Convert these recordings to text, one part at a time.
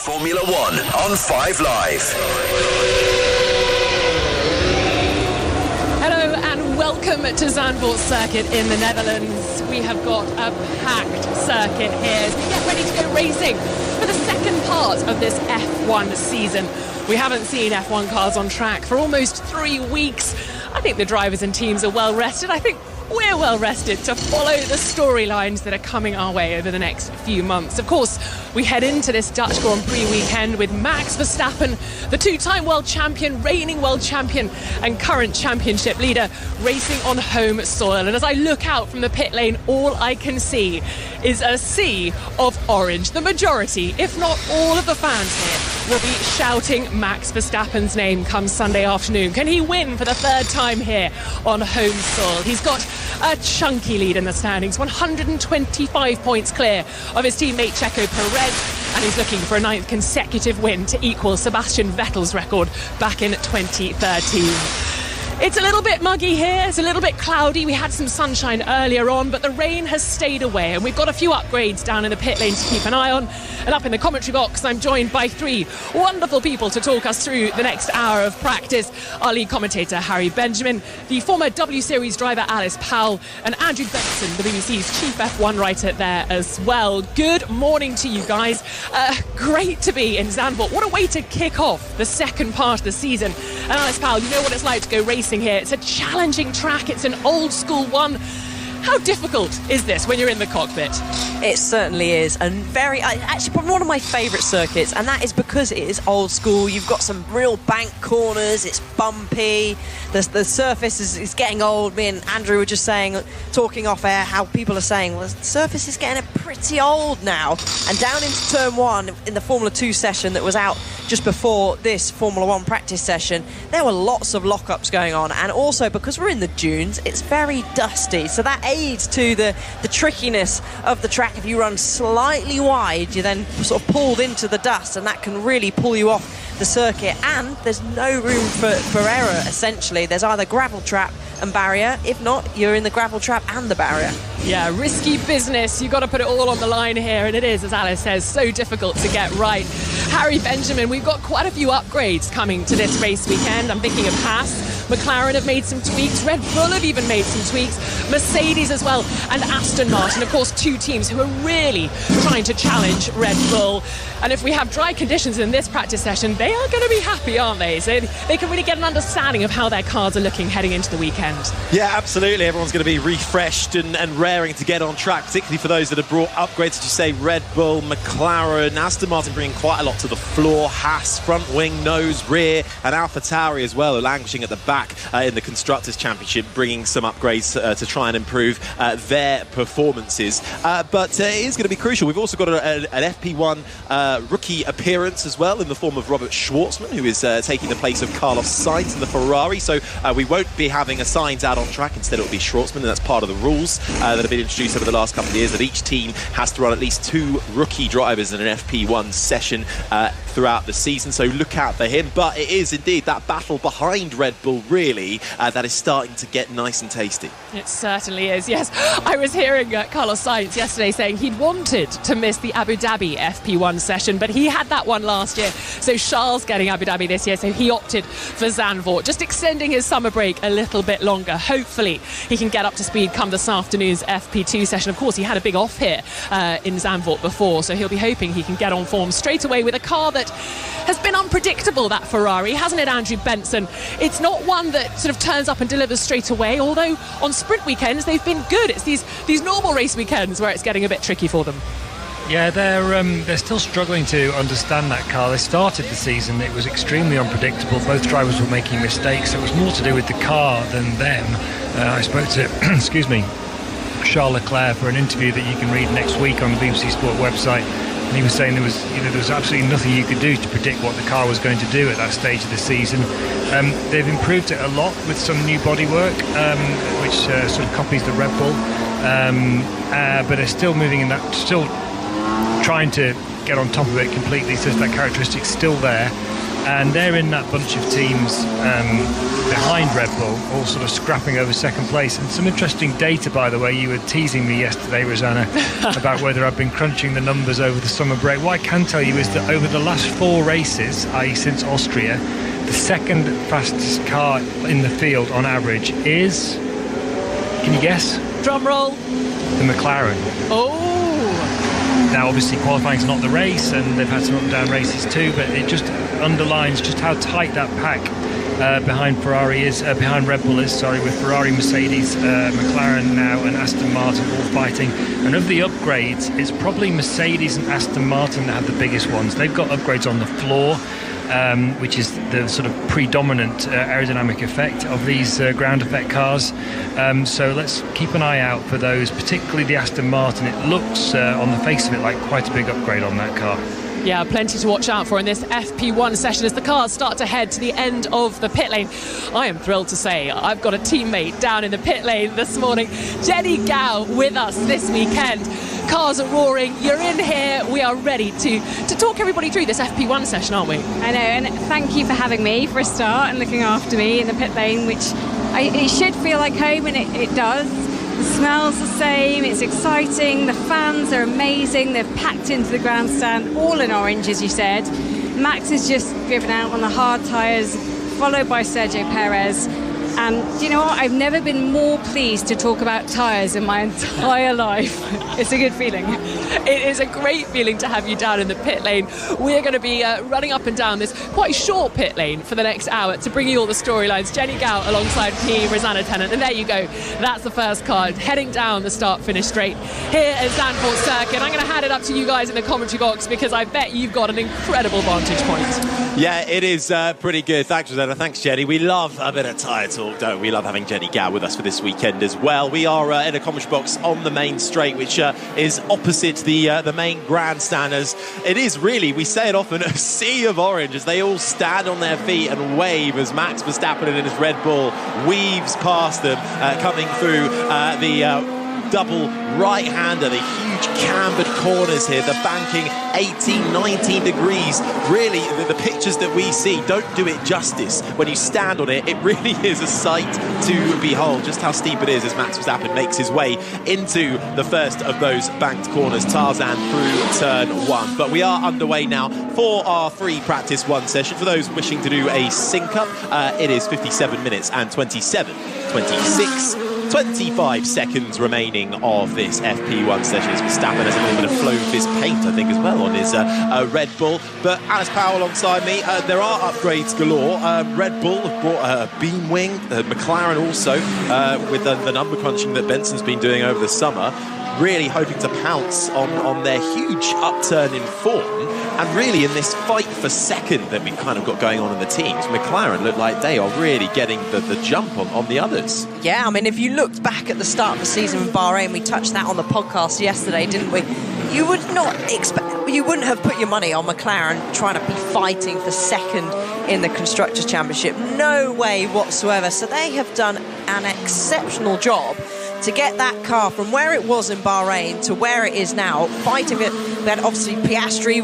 Formula One on 5 Live. Hello and welcome to Zandvoort Circuit in the Netherlands. We have got a packed circuit here as we get ready to go racing for the second part of this F1 season. We haven't seen F1 cars on track for almost 3 weeks. I think the drivers and teams are well rested. I think we're well rested to follow the storylines that are coming our way over the next few months. Of course, we head into this Dutch Grand Prix weekend with Max Verstappen, the two-time world champion, reigning world champion and current championship leader, racing on home soil. And as I look out from the pit lane, all I can see is a sea of orange. The majority, if not all of the fans here, will be shouting Max Verstappen's name come Sunday afternoon. Can he win for the third time here on home soil? He's got a chunky lead in the standings, 125 points clear of his teammate Checo Perez, and he's looking for a 9th consecutive win to equal Sebastian Vettel's record back in 2013. It's a little bit muggy here, it's a little bit cloudy. We had some sunshine earlier on, but the rain has stayed away, and we've got a few upgrades down in the pit lane to keep an eye on. And up in the commentary box, I'm joined by 3 wonderful people to talk us through the next hour of practice. Our lead commentator, Harry Benjamin, the former W Series driver, Alice Powell, and Andrew Benson, the BBC's chief F1 writer there as well. Good morning to you guys. Great to be in Zandvoort. What a way to kick off the second part of the season. And Alice Powell, you know what it's like to go racing here. It's a challenging track. It's an old school one. How difficult is this when you're in the cockpit? It certainly is, and actually probably one of my favourite circuits, and that is because it is old school. You've got some real bank corners, it's bumpy, the surface is getting old. Me and Andrew were just talking off air, how people are saying, well, the surface is getting pretty old now. And down into turn 1 in the Formula 2 session that was out just before this Formula 1 practice session, there were lots of lockups going on, and also because we're in the dunes, it's very dusty, so that aids to the trickiness of the track. If you run slightly wide, you're then sort of pulled into the dust, and that can really pull you off the circuit. And there's no room for error, essentially. There's either gravel trap and barrier. If not, you're in the gravel trap and the barrier. Yeah, risky business. You've got to put it all on the line here, and it is, as Alice says, so difficult to get right. Harry Benjamin, we've got quite a few upgrades coming to this race weekend. I'm thinking of Haas. McLaren have made some tweaks. Red Bull have even made some tweaks. Mercedes as well, and Aston Martin. Of course, 2 teams who are really trying to challenge Red Bull. And if we have dry conditions in this practice session, they are going to be happy, aren't they? So they can really get an understanding of how their cars are looking heading into the weekend. Yeah, absolutely. Everyone's going to be refreshed and raring to get on track, particularly for those that have brought upgrades, as you say, Red Bull, McLaren, Aston Martin bringing quite a lot to the floor, Haas, front wing, nose, rear, and AlphaTauri as well, languishing at the back in the Constructors' Championship, bringing some upgrades to try and improve their performances. But it is going to be crucial. We've also got an FP1 rookie appearance as well in the form of Robert Schwartzman, who is taking the place of Carlos Sainz in the Ferrari. So we won't be having a Sainz out on track. Instead, it will be Schwartzman, and that's part of the rules that have been introduced over the last couple of years, that each team has to run at least 2 rookie drivers in an FP1 session throughout the season. So look out for him. But it is indeed that battle behind Red Bull, really, that is starting to get nice and tasty. It certainly is, yes. I was hearing Carlos Sainz yesterday saying he'd wanted to miss the Abu Dhabi FP1 session, but he had that one last year. So Charles getting Abu Dhabi this year, so he opted for Zandvoort, just extending his summer break a little bit longer. Hopefully he can get up to speed come this afternoon's FP2 session. Of course, he had a big off here in Zandvoort before, so he'll be hoping he can get on form straight away with a car that has been unpredictable, that Ferrari, hasn't it, Andrew Benson? It's not one that sort of turns up and delivers straight away, although on sprint weekends they've been good. It's these normal race weekends where it's getting a bit tricky for them. Yeah, they're still struggling to understand that car. They started the season, it was extremely unpredictable. Both drivers were making mistakes. It was more to do with the car than them. I spoke to, Charles Leclerc for an interview that you can read next week on the BBC Sport website. And he was saying there was absolutely nothing you could do to predict what the car was going to do at that stage of the season. They've improved it a lot with some new bodywork, which sort of copies the Red Bull. But they're still moving in that, still trying to get on top of it completely, so that characteristic's still there. and they're in that bunch of teams behind Red Bull, all sort of scrapping over second place. And some interesting data, by the way. You were teasing me yesterday, Rosanna, about whether I've been crunching the numbers over the summer break. What I can tell you is that over the last 4 races, i.e. since Austria, the second fastest car in the field on average is, can you guess? Drum roll. The McLaren. Oh. Now, obviously, qualifying's not the race, and they've had some up and down races too, but it just underlines just how tight that pack behind Red Bull is, with Ferrari, Mercedes, McLaren now, and Aston Martin all fighting. And of the upgrades, it's probably Mercedes and Aston Martin that have the biggest ones. They've got upgrades on the floor, which is the sort of predominant aerodynamic effect of these ground effect cars. So let's keep an eye out for those, particularly the Aston Martin. It looks, on the face of it, like quite a big upgrade on that car. Yeah, plenty to watch out for in this FP1 session as the cars start to head to the end of the pit lane. I am thrilled to say I've got a teammate down in the pit lane this morning, Jenny Gow, with us this weekend. Cars are roaring, you're in here, we are ready to talk everybody through this FP1 session, aren't we? I know, and thank you for having me for a start and looking after me in the pit lane, which it should feel like home, and it does. The smell's the same, it's exciting, the fans are amazing, they've packed into the grandstand, all in orange, as you said. Max has just driven out on the hard tyres, followed by Sergio Perez. And do you know what? I've never been more pleased to talk about tyres in my entire life. It's a good feeling. It is a great feeling to have you down in the pit lane. We're going to be running up and down this quite short pit lane for the next hour to bring you all the storylines. Jenny Gow alongside me, Rosanna Tennant. And there you go. That's the first car heading down the start-finish straight here at Zandvoort Circuit. I'm going to hand it up to you guys in the commentary box because I bet you've got an incredible vantage point. Yeah, it is pretty good. Thanks, Rosanna. Thanks, Jenny. We love a bit of tyre talk, don't we? We love having Jenny Gow with us for this weekend as well. We are in a commentary box on the main straight, which is opposite the main grandstanders. It is really, we say it often, a sea of orange as they all stand on their feet and wave as Max Verstappen in his Red Bull weaves past them, coming through the double right-hander, the huge cambered corners here, the banking 18, 19 degrees. Really, the pictures that we see don't do it justice. When you stand on it, it really is a sight to behold, just how steep it is as Max Verstappen makes his way into the first of those banked corners, Tarzan through turn 1. But we are underway now for our free practice 1 session. For those wishing to do a sync-up, it is 57 minutes and 25 seconds remaining of this FP1 session as Verstappen has a little bit of Flowfizz paint, I think, as well on his Red Bull. But Alice Powell alongside me, there are upgrades galore. Red Bull have brought a beam wing, McLaren also, with the number crunching that Benson's been doing over the summer, really hoping to pounce on their huge upturn in form. And really, in this fight for second that we've kind of got going on in the teams, McLaren look like they are really getting the jump on the others. Yeah, I mean, if you looked back at the start of the season in Bahrain, we touched that on the podcast yesterday, didn't we? You would not expect, you wouldn't have put your money on McLaren trying to be fighting for second in the Constructors' Championship. No way whatsoever. So they have done an exceptional job to get that car from where it was in Bahrain to where it is now, fighting it. Then obviously Piastri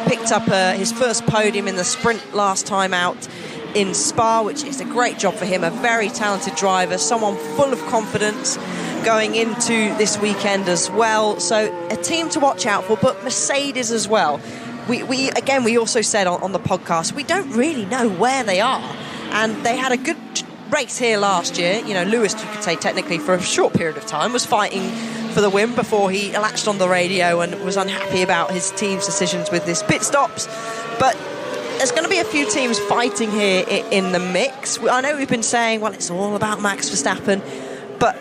picked up his first podium in the sprint last time out in Spa, which is a great job for him. A very talented driver, someone full of confidence going into this weekend as well. So a team to watch out for, but Mercedes as well. We also said on the podcast, we don't really know where they are, and they had a good race here last year. You know, Lewis, you could say technically for a short period of time, was fighting for the win before he latched on the radio and was unhappy about his team's decisions with his pit stops. But there's going to be a few teams fighting here in the mix. I know we've been saying, well, it's all about Max Verstappen, but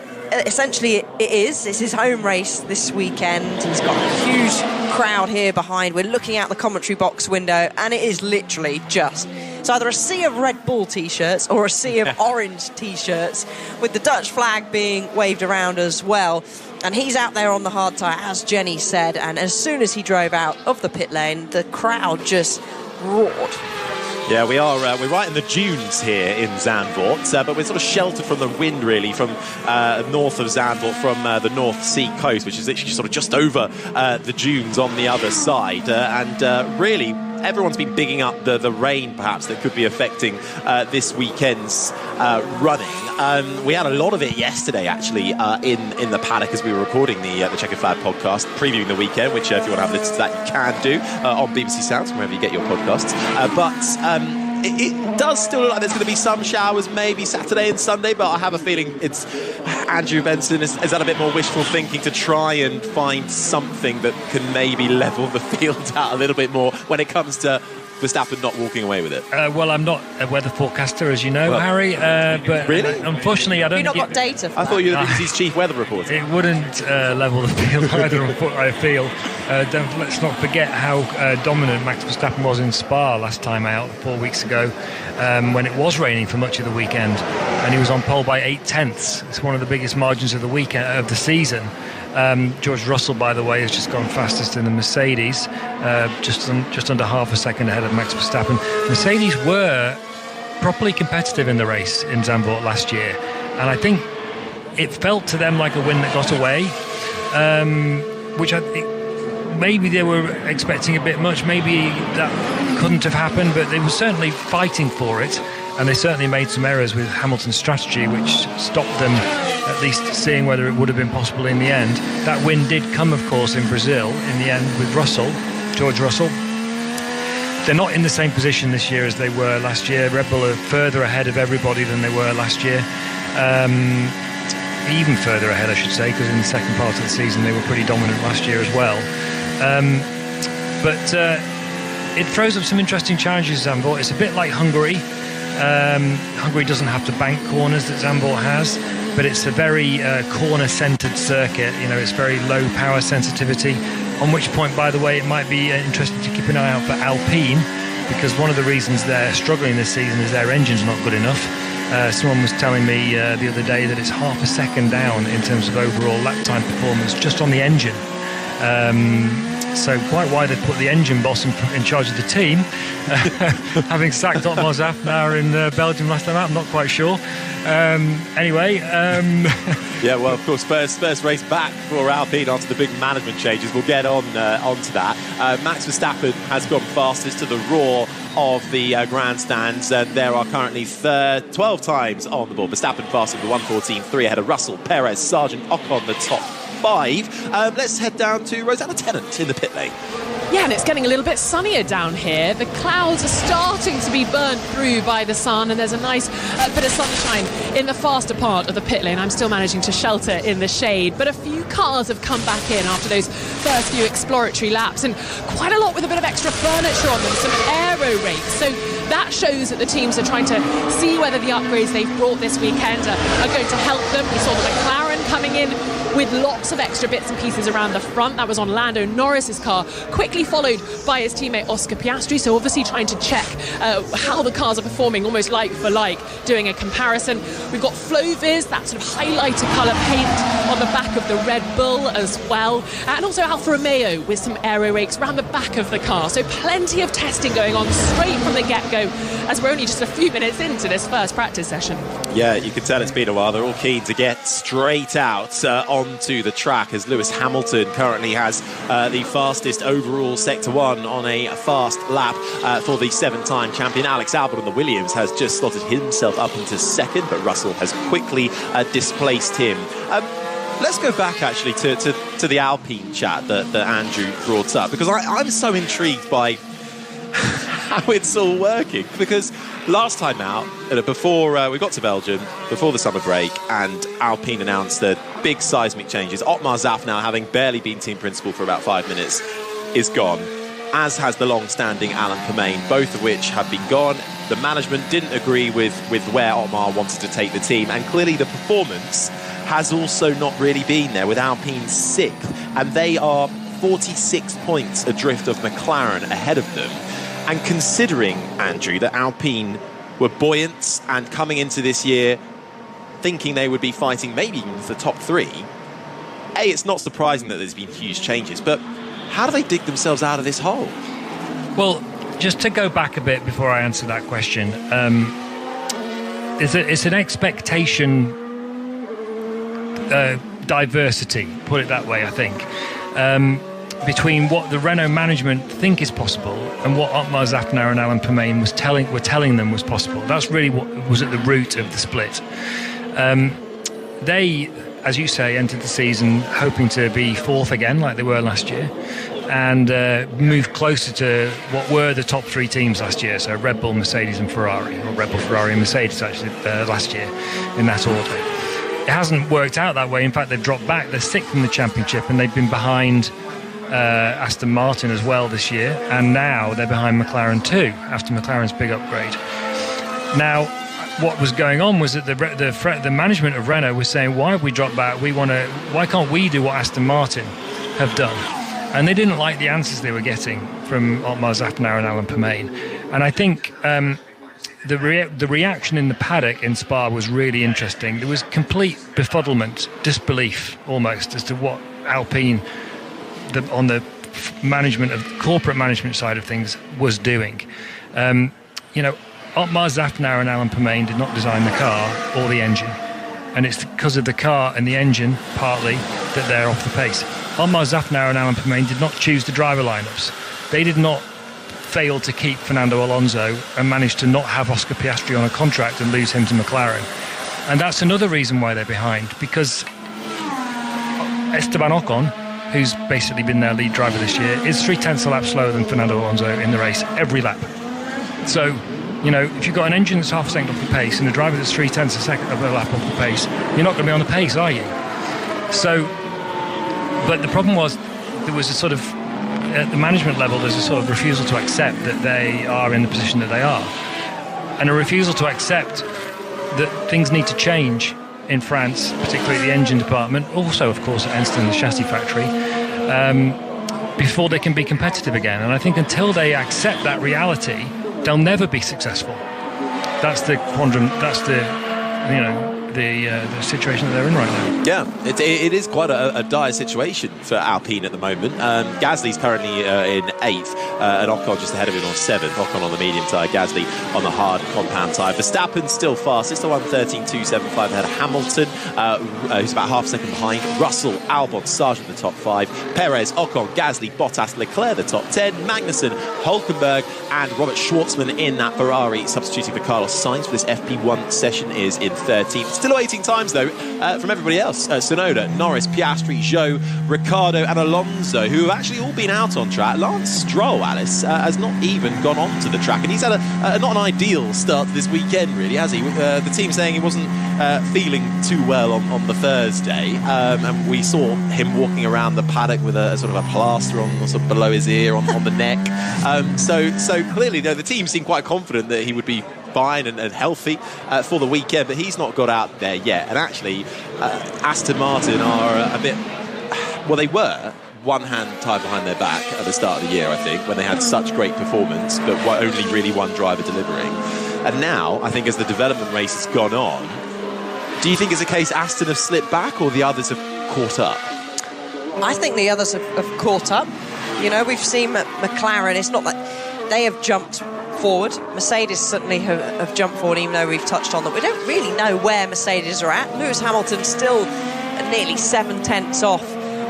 essentially it is. It's his home race this weekend. He's got a huge crowd here behind. We're looking out the commentary box window, and it is literally just... it's either a sea of Red Bull T-shirts or a sea of orange T-shirts, with the Dutch flag being waved around as well. And he's out there on the hard tyre, as Jenny said, and as soon as he drove out of the pit lane, the crowd just roared. Yeah, we're right in the dunes here in Zandvoort, but we're sort of sheltered from the wind, really, from north of Zandvoort, from the North Sea coast, which is literally sort of just over the dunes on the other side. And really, everyone's been bigging up the rain, perhaps, that could be affecting this weekend's running. We had a lot of it yesterday, actually, in the paddock as we were recording the Checkered Flag podcast, previewing the weekend, which if you want to have listened to that, you can do on BBC Sounds, wherever you get your podcasts. It does still look like there's going to be some showers maybe Saturday and Sunday, but I have a feeling it's Andrew Benson is that a bit more wishful thinking to try and find something that can maybe level the field out a little bit more when it comes to Verstappen not walking away with it. Well, I'm not a weather forecaster, as you know, Harry. But really, unfortunately, I don't. You've not got data for I thought you were BBC's chief weather reporter. It wouldn't level the field either. I feel. Let's not forget how dominant Max Verstappen was in Spa last time out 4 weeks ago, when it was raining for much of the weekend, and he was on pole by 8/10. It's one of the biggest margins of the weekend of the season. George Russell, by the way, has just gone fastest in the Mercedes, just under half a second ahead of Max Verstappen. Mercedes were properly competitive in the race in Zandvoort last year, and I think it felt to them like a win that got away, which I think maybe they were expecting a bit much. Maybe that couldn't have happened, but they were certainly fighting for it, and they certainly made some errors with Hamilton's strategy, which stopped them at least seeing whether it would have been possible in the end. That win did come, of course, in Brazil in the end with George Russell. They're not in the same position this year as they were last year. Red Bull are further ahead of everybody than they were last year. Even further ahead, I should say, because in the second part of the season they were pretty dominant last year as well. But it throws up some interesting challenges, Zandvoort. It's a bit like Hungary. Hungary doesn't have to bank corners that Zandvoort has, but it's a very corner-centred circuit. You know, it's very low power sensitivity, on which point, by the way, it might be interesting to keep an eye out for Alpine, because one of the reasons they're struggling this season is their engine's not good enough. Someone was telling me the other day that it's half a second down in terms of overall lap time performance just on the engine. So quite why they put the engine boss in charge of the team, having sacked Otmar Zafnauer in Belgium last time out, I'm not quite sure. Anyway. Yeah, well, of course, first race back for Alpine after the big management changes. We'll get onto that. Max Verstappen has gone fastest to the roar of the grandstands, and there are currently 12 times on the board. Verstappen faster with 1:14.3 ahead of Russell, Perez, Sargent, Ocon the top 5. Let's head down to Rosanna Tennant in the pit lane. Yeah, and it's getting a little bit sunnier down here. The clouds are starting to be burnt through by the sun, and there's a nice bit of sunshine in the faster part of the pit lane. I'm still managing to shelter in the shade, but a few cars have come back in after those first few exploratory laps, and quite a lot with a bit of extra furniture on them, some aero rakes. So that shows that the teams are trying to see whether the upgrades they've brought this weekend are going to help them. We saw the McLaren coming in with lots of extra bits and pieces around the front. That was on Lando Norris's car, quickly followed by his teammate Oscar Piastri. So obviously trying to check how the cars are performing, almost like for like, doing a comparison. We've got Flovis, that sort of highlighter colour paint on the back of the Red Bull as well. And also Alfa Romeo with some aero rakes around the back of the car. So plenty of testing going on straight from the get-go, as we're only just a few minutes into this first practice session. Yeah, you can tell it's been a while. They're all keen to get straight out onto the track, as Lewis Hamilton currently has the fastest overall Sector 1 on a fast lap for the 7-time champion. Alex Albon on the Williams has just slotted himself up into second, but Russell has quickly displaced him. Let's go back actually to the Alpine chat that Andrew brought up, because I'm so intrigued by how it's all working, because last time out, before we got to Belgium, before the summer break, and Alpine announced the big seismic changes, Otmar Zafnauer, having barely been team principal for about 5 minutes, is gone, as has the long-standing Alain Permain, both of which have been gone. The management didn't agree with where Otmar wanted to take the team, and clearly the performance has also not really been there, with Alpine 6th, and they are 46 points adrift of McLaren ahead of them. And considering, Andrew, that Alpine were buoyant and coming into this year thinking they would be fighting maybe even for the top 3, it's not surprising that there's been huge changes, but how do they dig themselves out of this hole? Well, just to go back a bit before I answer that question, it's an expectation diversity, put it that way, I think. between what the Renault management think is possible and what Otmar Szafnauer and Alan Permane were telling them was possible. That's really what was at the root of the split. They, as you say, entered the season hoping to be fourth again like they were last year, and move closer to what were the top three teams last year, so Red Bull, Mercedes and Ferrari, or Red Bull, Ferrari and Mercedes actually last year in that order. It hasn't worked out that way. In fact, they've dropped back. They're sixth in the championship, and they've been behind Aston Martin as well this year, and now they're behind McLaren too after McLaren's big upgrade. Now, what was going on was that the management of Renault was saying, why have we dropped back? Why can't we do what Aston Martin have done? And they didn't like the answers they were getting from Otmar Szafnauer and Alan Permane. And I think the reaction in the paddock in Spa was really interesting. There was complete befuddlement, disbelief almost, as to what Alpine, on the corporate management side of things, was doing. Otmar Szafnauer and Alan Permane did not design the car or the engine. And it's because of the car and the engine, partly, that they're off the pace. Otmar Szafnauer and Alan Permane did not choose the driver lineups. They did not fail to keep Fernando Alonso and manage to not have Oscar Piastri on a contract and lose him to McLaren. And that's another reason why they're behind, because Esteban Ocon, who's basically been their lead driver this year, is 0.3 a lap slower than Fernando Alonso in the race every lap. So, if you've got an engine that's half a second off the pace and a driver that's 0.3 a second of a lap off the pace, you're not going to be on the pace, are you? So, but the problem was there was a sort of, at the management level, there's a sort of refusal to accept that they are in the position that they are, and a refusal to accept that things need to change in France, particularly the engine department, also of course at Enston, the chassis factory, before they can be competitive again. And I think until they accept that reality, they'll never be successful. That's the quandrum. That's the situation that they're in right now. Yeah, it is quite a dire situation for Alpine at the moment. Gasly's currently in 8th, and Ocon just ahead of him on 7th. Ocon on the medium tyre, Gasly on the hard compound tyre. Verstappen still fastest, the 1:13.275 ahead of Hamilton, who's about half a second behind. Russell, Albon, Sargent the top 5. Perez, Ocon, Gasly, Bottas, Leclerc the top 10. Magnussen, Hülkenberg and Robert Schwartzman in that Ferrari, substituting for Carlos Sainz for this FP1 session, is in 13th. Still awaiting times, though, from everybody else. Tsunoda, Norris, Piastri, Zhou, Ricciardo and Alonso, who have actually all been out on track. Lance Stroll, Alice, has not even gone on to the track, and he's had not an ideal start to this weekend, really, has he? The team saying he wasn't feeling too well on the Thursday, and we saw him walking around the paddock with a sort of a plaster on sort of below his ear on the neck. So clearly, the team seemed quite confident that he would be fine and healthy for the weekend, but he's not got out there yet. And actually, Aston Martin are a bit, well, they were one hand tied behind their back at the start of the year, I think, when they had such great performance, but only really one driver delivering. And now, I think as the development race has gone on, do you think it's a case Aston have slipped back or the others have caught up? I think the others have caught up. We've seen McLaren, it's not that they have jumped forward. Mercedes certainly have jumped forward, even though we've touched on that. We don't really know where Mercedes are at. Lewis Hamilton still nearly 7/10 off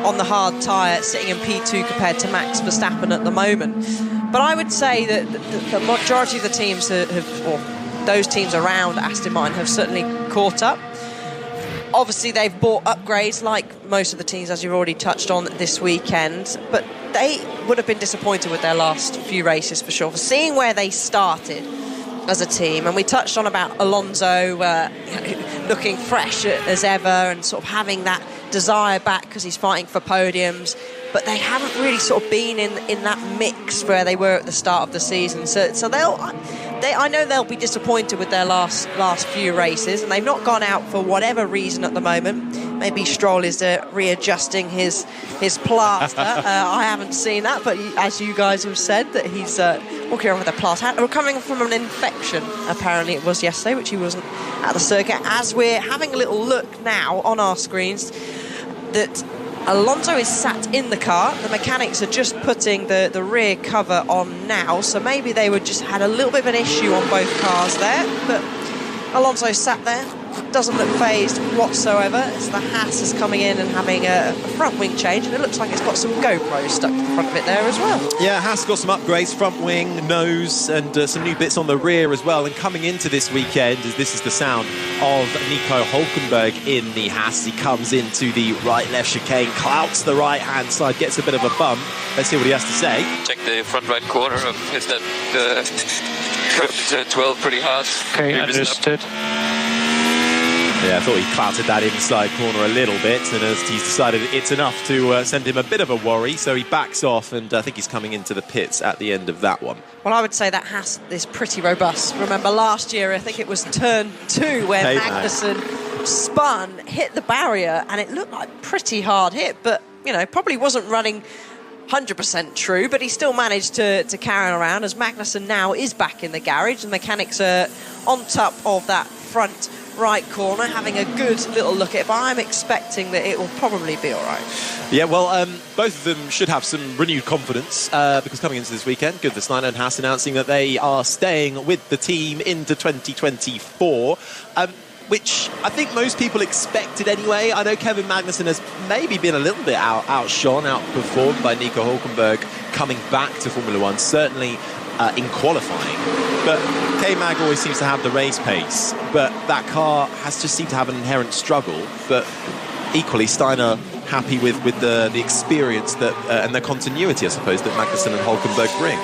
on the hard tyre, sitting in P2 compared to Max Verstappen at the moment. But I would say that the majority of the teams or those teams around Aston Martin have certainly caught up. Obviously, they've bought upgrades like most of the teams, as you've already touched on this weekend, but they would have been disappointed with their last few races for sure. For seeing where they started as a team, and we touched on about Alonso looking fresh as ever and sort of having that desire back because he's fighting for podiums, but they haven't really sort of been in that mix where they were at the start of the season. So I know they'll be disappointed with their last few races, and they've not gone out for whatever reason at the moment. Maybe Stroll is readjusting his plaster. I haven't seen that, but as you guys have said, that he's walking around with a plaster. Recovering from an infection, apparently it was yesterday, which he wasn't at the circuit. As we're having a little look now on our screens, that Alonso is sat in the car. The mechanics are just putting the rear cover on now, so maybe they had a little bit of an issue on both cars there, but Alonso sat there doesn't look phased whatsoever. It's the Haas is coming in and having a front wing change, and it looks like it's got some GoPros stuck to the front of it there as well. Yeah, Haas got some upgrades, front wing, nose, and some new bits on the rear as well. And coming into this weekend, this is the sound of Nico Hulkenberg in the Haas. He comes into the right-left chicane, clouts the right-hand side, gets a bit of a bump. Let's see what he has to say. Check the front right corner of his curved 12 pretty hard. Okay, understood. Yeah, I thought he clouted that inside corner a little bit, and as he's decided it's enough to send him a bit of a worry, so he backs off, and I think he's coming into the pits at the end of that one. Well, I would say that Haas is pretty robust. Remember last year, I think it was turn 2 where Magnussen spun, hit the barrier, and it looked like a pretty hard hit, but, you know, probably wasn't running 100% true, but he still managed to carry on around, as Magnussen now is back in the garage. The mechanics are on top of that front right corner, having a good little look at it, but I'm expecting that it will probably be all right. Yeah, well, both of them should have some renewed confidence because coming into this weekend, Gunther Steiner and Haas announcing that they are staying with the team into 2024. Which I think most people expected anyway. I know Kevin Magnussen has maybe been a little bit outshone, outperformed by Nico Hulkenberg coming back to Formula One, certainly in qualifying. But K-Mag always seems to have the race pace, but that car has just seemed to have an inherent struggle. But equally, Steiner happy with the experience that and the continuity, I suppose, that Magnussen and Hulkenberg bring.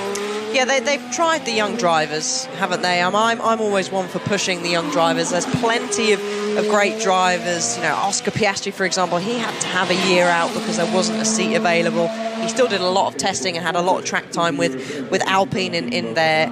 Yeah, they've tried the young drivers, haven't they? I'm always one for pushing the young drivers. There's plenty of great drivers. You know, Oscar Piastri, for example, he had to have a year out because there wasn't a seat available. He still did a lot of testing and had a lot of track time with Alpine with their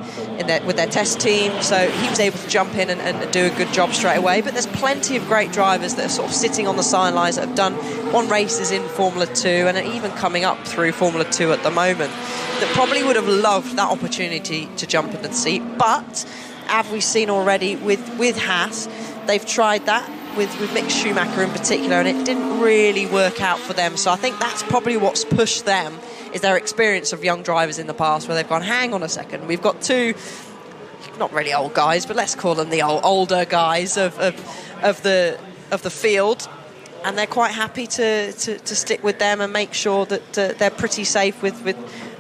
test team. So he was able to jump in and do a good job straight away. But there's plenty of great drivers that are sort of sitting on the sidelines that have won races in Formula 2 and are even coming up through Formula 2 at the moment, that probably would have loved that opportunity to jump into the seat. But, as we've seen already with Haas, they've tried that with Mick Schumacher in particular, and it didn't really work out for them. So I think that's probably what's pushed them, is their experience of young drivers in the past, where they've gone, hang on a second, we've got two, not really old guys, but let's call them the older guys of the field, and they're quite happy to stick with them and make sure that they're pretty safe with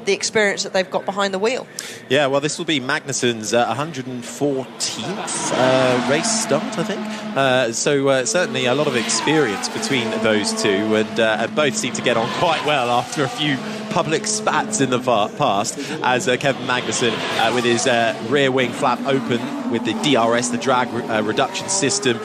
the experience that they've got behind the wheel. Yeah, well, this will be Magnussen's 114th race start, I think. So certainly a lot of experience between those two, and both seem to get on quite well after a few public spats in the past, as Kevin Magnussen with his rear wing flap open with the DRS, the drag reduction system,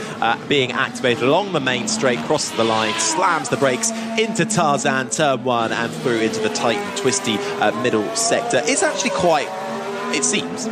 being activated along the main straight, crosses the line, slams the brakes into Tarzan turn 1 and through into the tight and twisty middle sector. It's actually quite, it seems,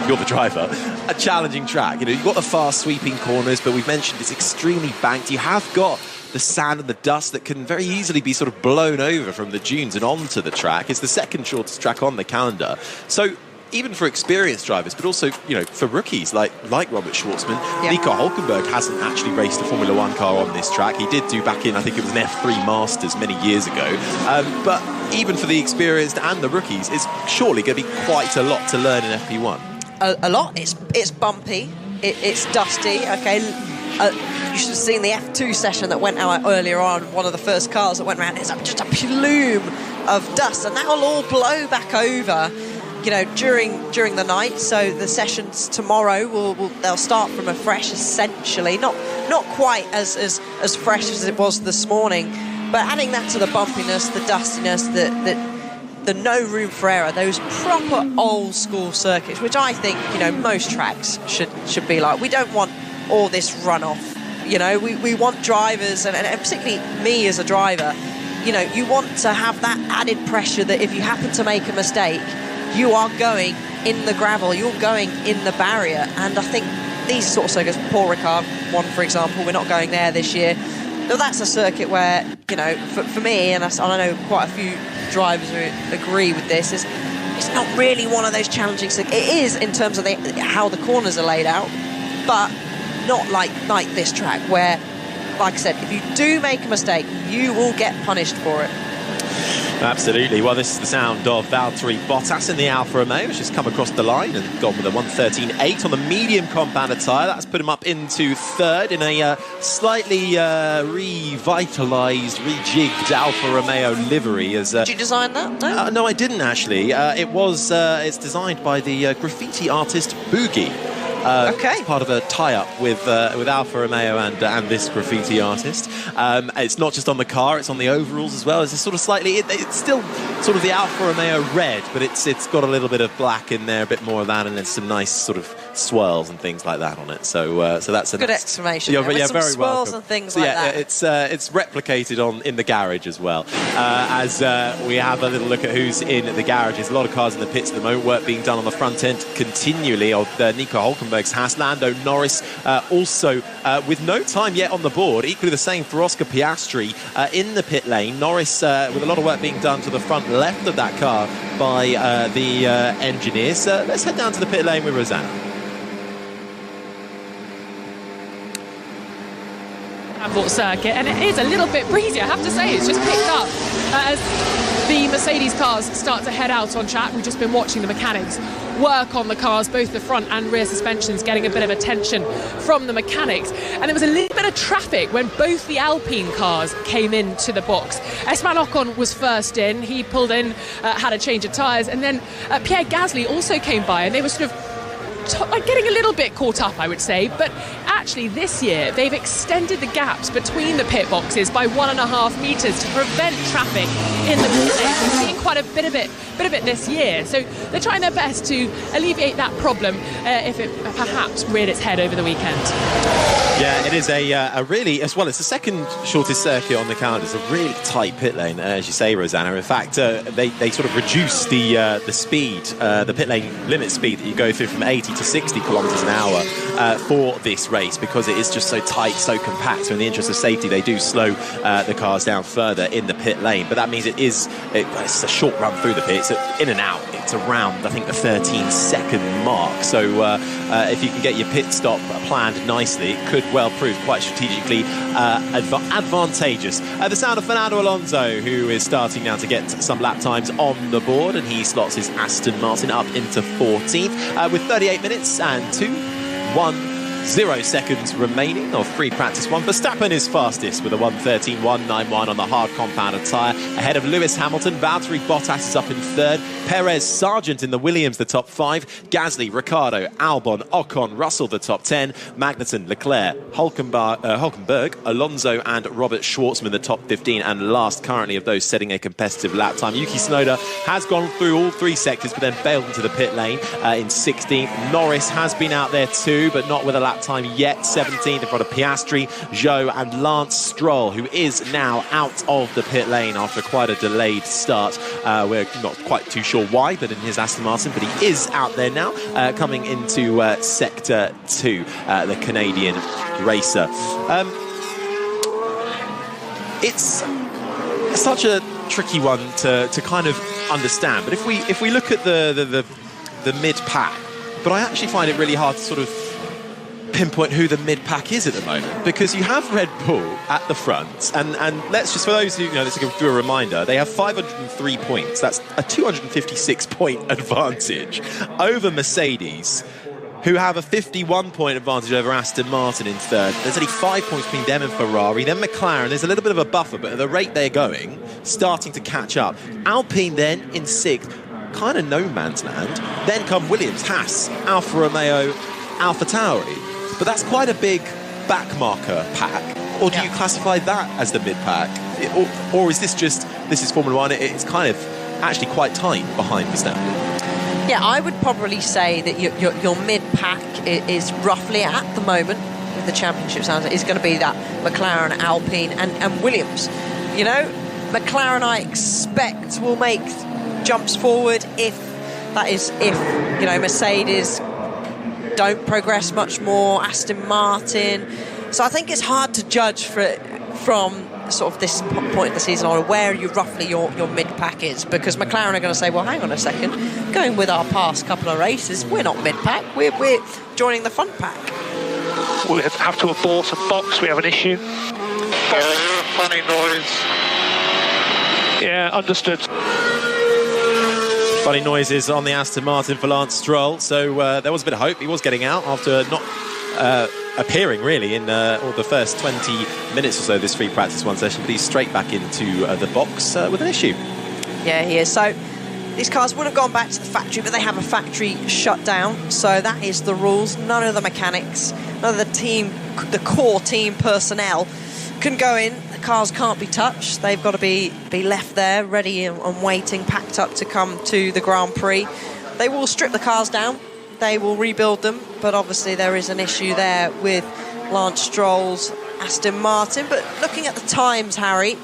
you're the driver, a challenging track. You know, you've got the fast sweeping corners, but we've mentioned it's extremely banked. You have got the sand and the dust that can very easily be sort of blown over from the dunes and onto the track. It's the second shortest track on the calendar. So even for experienced drivers, but also, you know, for rookies like Robert Schwartzman, yeah. Nico Hulkenberg hasn't actually raced a Formula One car on this track. He did do back in, I think it was an F3 Masters many years ago. But even for the experienced and the rookies, it's surely going to be quite a lot to learn in FP1. A lot. It's bumpy. It's dusty. Okay. You should have seen the F2 session that went out earlier on. One of the first cars that went around. It's just a plume of dust, and that will all blow back over, you know, during the night. So the sessions tomorrow they'll start from afresh, essentially. Not quite as fresh as it was this morning, but adding that to the bumpiness, the dustiness, the no room for error, those proper old school circuits, which I think, you know, most tracks should be like. We don't want all this runoff. You know, we want drivers, and particularly me as a driver, you know, you want to have that added pressure that if you happen to make a mistake, you are going in the gravel, you're going in the barrier. And I think these sort of circuits, Paul Ricard one, for example, we're not going there this year. But that's a circuit where, you know, for me, and I know quite a few drivers who agree with this, is it's not really one of those challenging circuits. It is in terms of how the corners are laid out, but not like this track, where, like I said, if you do make a mistake, you will get punished for it. Absolutely. Well, this is the sound of Valtteri Bottas in the Alfa Romeo, which has come across the line and gone with a 1:13.8 on the medium compounded tyre. That's put him up into third in a slightly revitalised, rejigged Alfa Romeo livery. Did you design that? No, no, I didn't actually. It's designed by the graffiti artist Boogie. It's part of a tie-up with Alfa Romeo and this graffiti artist. It's not just on the car; it's on the overalls as well. It's sort of slightly. It's still sort of the Alfa Romeo red, but it's got a little bit of black in there, a bit more of that, and there's some nice sort of swirls and things like that on it. So that's a good explanation. Yeah, some very swirls welcome. and things like that. It's replicated in the garage as well. As we have a little look at who's in the garage. There's a lot of cars in the pits at the moment. Work being done on the front end continually of Nico Hülkenberg's Haas. Lando Norris also with no time yet on the board. Equally the same for Oscar Piastri in the pit lane. Norris with a lot of work being done to the front left of that car by the engineers. Let's head down to the pit lane with Rosanna. Zandvoort circuit, and it is a little bit breezy, I have to say. It's just picked up as the Mercedes cars start to head out on track. We've just been watching the mechanics work on the cars, both the front and rear suspensions, getting a bit of attention from the mechanics. And there was a little bit of traffic when both the Alpine cars came into the box. Esteban Ocon was first in. He pulled in, had a change of tyres, and then Pierre Gasly also came by, and they were sort of getting a little bit caught up, I would say. But actually this year they've extended the gaps between the pit boxes by 1.5 metres to prevent traffic in the pit lane. We've seen quite a bit of it this year, so they're trying their best to alleviate that problem if it perhaps reared its head over the weekend. Yeah, it is a really, as well, it's the second shortest circuit on the calendar. It's a really tight pit lane, as you say, Rosanna. In fact, they sort of reduce the speed, the pit lane limit speed that you go through from 80 to 60 kilometres an hour for this race, because it is just so tight, so compact. So in the interest of safety, they do slow the cars down further in the pit lane. But that means it's a short run through the pit. It's in and out. It's around, I think, the 13-second mark. So if you can get your pit stop planned nicely, it could well prove quite strategically advantageous. The sound of Fernando Alonso, who is starting now to get some lap times on the board, and he slots his Aston Martin up into 14th with 38 minutes and 2.10 seconds remaining of free practice one. Verstappen is fastest with a 1:13.191 on the hard compounded tyre, ahead of Lewis Hamilton. Valtteri Bottas is up in third. Perez, Sargent in the Williams, the top 5. Gasly, Ricciardo, Albon, Ocon, Russell, the top 10. Magnussen, Leclerc, Hülkenberg, Alonso and Robert Schwartzman, the top 15. And last currently of those setting a competitive lap time, Yuki Tsunoda has gone through all 3 sectors but then bailed into the pit lane in 16th. Norris has been out there too, but not with a lap time yet. 17th in front of Piastri, Zhou and Lance Stroll, who is now out of the pit lane after quite a delayed start. We're not quite too sure why, but in his Aston Martin, but he is out there now, coming into Sector 2, the Canadian racer. It's such a tricky one to kind of understand, but if we look at the mid-pack, but I actually find it really hard to sort of pinpoint who the mid-pack is at the moment, because you have Red Bull at the front, and let's just, for those who let's go through a reminder, they have 503 points. That's a 256 point advantage over Mercedes, who have a 51 point advantage over Aston Martin in third. There's only 5 points between them and Ferrari. Then McLaren, there's a little bit of a buffer, but at the rate they're going, starting to catch up. Alpine then in 6th, kind of no man's land. Then come Williams, Haas, Alfa Romeo, AlphaTauri. But that's quite a big backmarker pack. Or do you classify that as the mid-pack? Or is this is Formula One, it's kind of actually quite tight behind Verstappen? Yeah, I would probably say that your mid-pack is roughly, at the moment, with the championship sounds, is going to be that McLaren, Alpine and Williams. McLaren, I expect, will make jumps forward if Mercedes don't progress much more, Aston Martin. So I think it's hard to judge from sort of this point in the season on where roughly your mid-pack is, because McLaren are going to say, well, hang on a second, going with our past couple of races, we're not mid-pack, we're joining the front pack. We'll have to abort a box, we have an issue. Funny noise. Yeah, understood. Funny noises on the Aston Martin for Lance Stroll, so there was a bit of hope. He was getting out after not appearing really in all the first 20 minutes or so of this free practice one session, but he's straight back into the box with an issue. Yeah, he is. So these cars would have gone back to the factory, but they have a factory shut down, so that is the rules. None of the mechanics, none of the core team personnel can go in. The cars can't be touched. They've got to be left there, ready and waiting, packed up to come to the Grand Prix. They will strip the cars down. They will rebuild them, but obviously there is an issue there with Lance Stroll's Aston Martin. But looking at the times, Harry,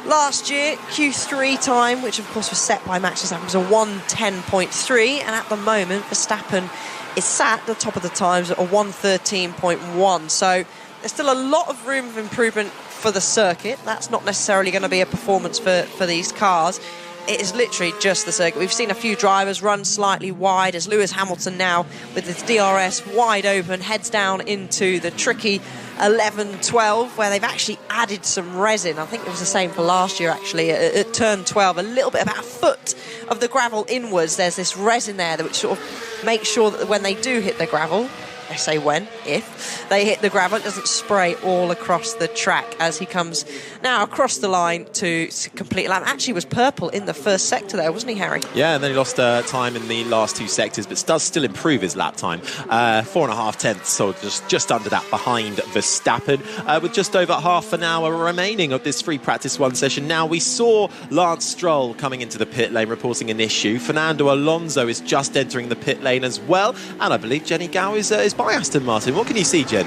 last year, Q3 time, which of course was set by Max Verstappen, was a 1:10.3, and at the moment, Verstappen is sat at the top of the times at a 1:13.1. So there's still a lot of room of improvement for the circuit. That's not necessarily going to be a performance for these cars. It is literally just the circuit. We've seen a few drivers run slightly wide as Lewis Hamilton now, with his DRS wide open, heads down into the tricky 11-12, where they've actually added some resin. I think it was the same for last year, actually, at turn 12. A little bit, about a foot of the gravel inwards, there's this resin there which sort of makes sure that when they do hit the gravel, I say when, if they hit the gravel, it doesn't spray all across the track as he comes now across the line to complete a lap. Actually was purple in the first sector there, wasn't he, Harry? Yeah, and then he lost time in the last two sectors, but does still improve his lap time. 4.5 tenths, so just under that behind Verstappen, with just over half an hour remaining of this free practice one session. Now, we saw Lance Stroll coming into the pit lane reporting an issue. Fernando Alonso is just entering the pit lane as well, and I believe Jenny Gow is by Aston Martin. What can you see, Jen?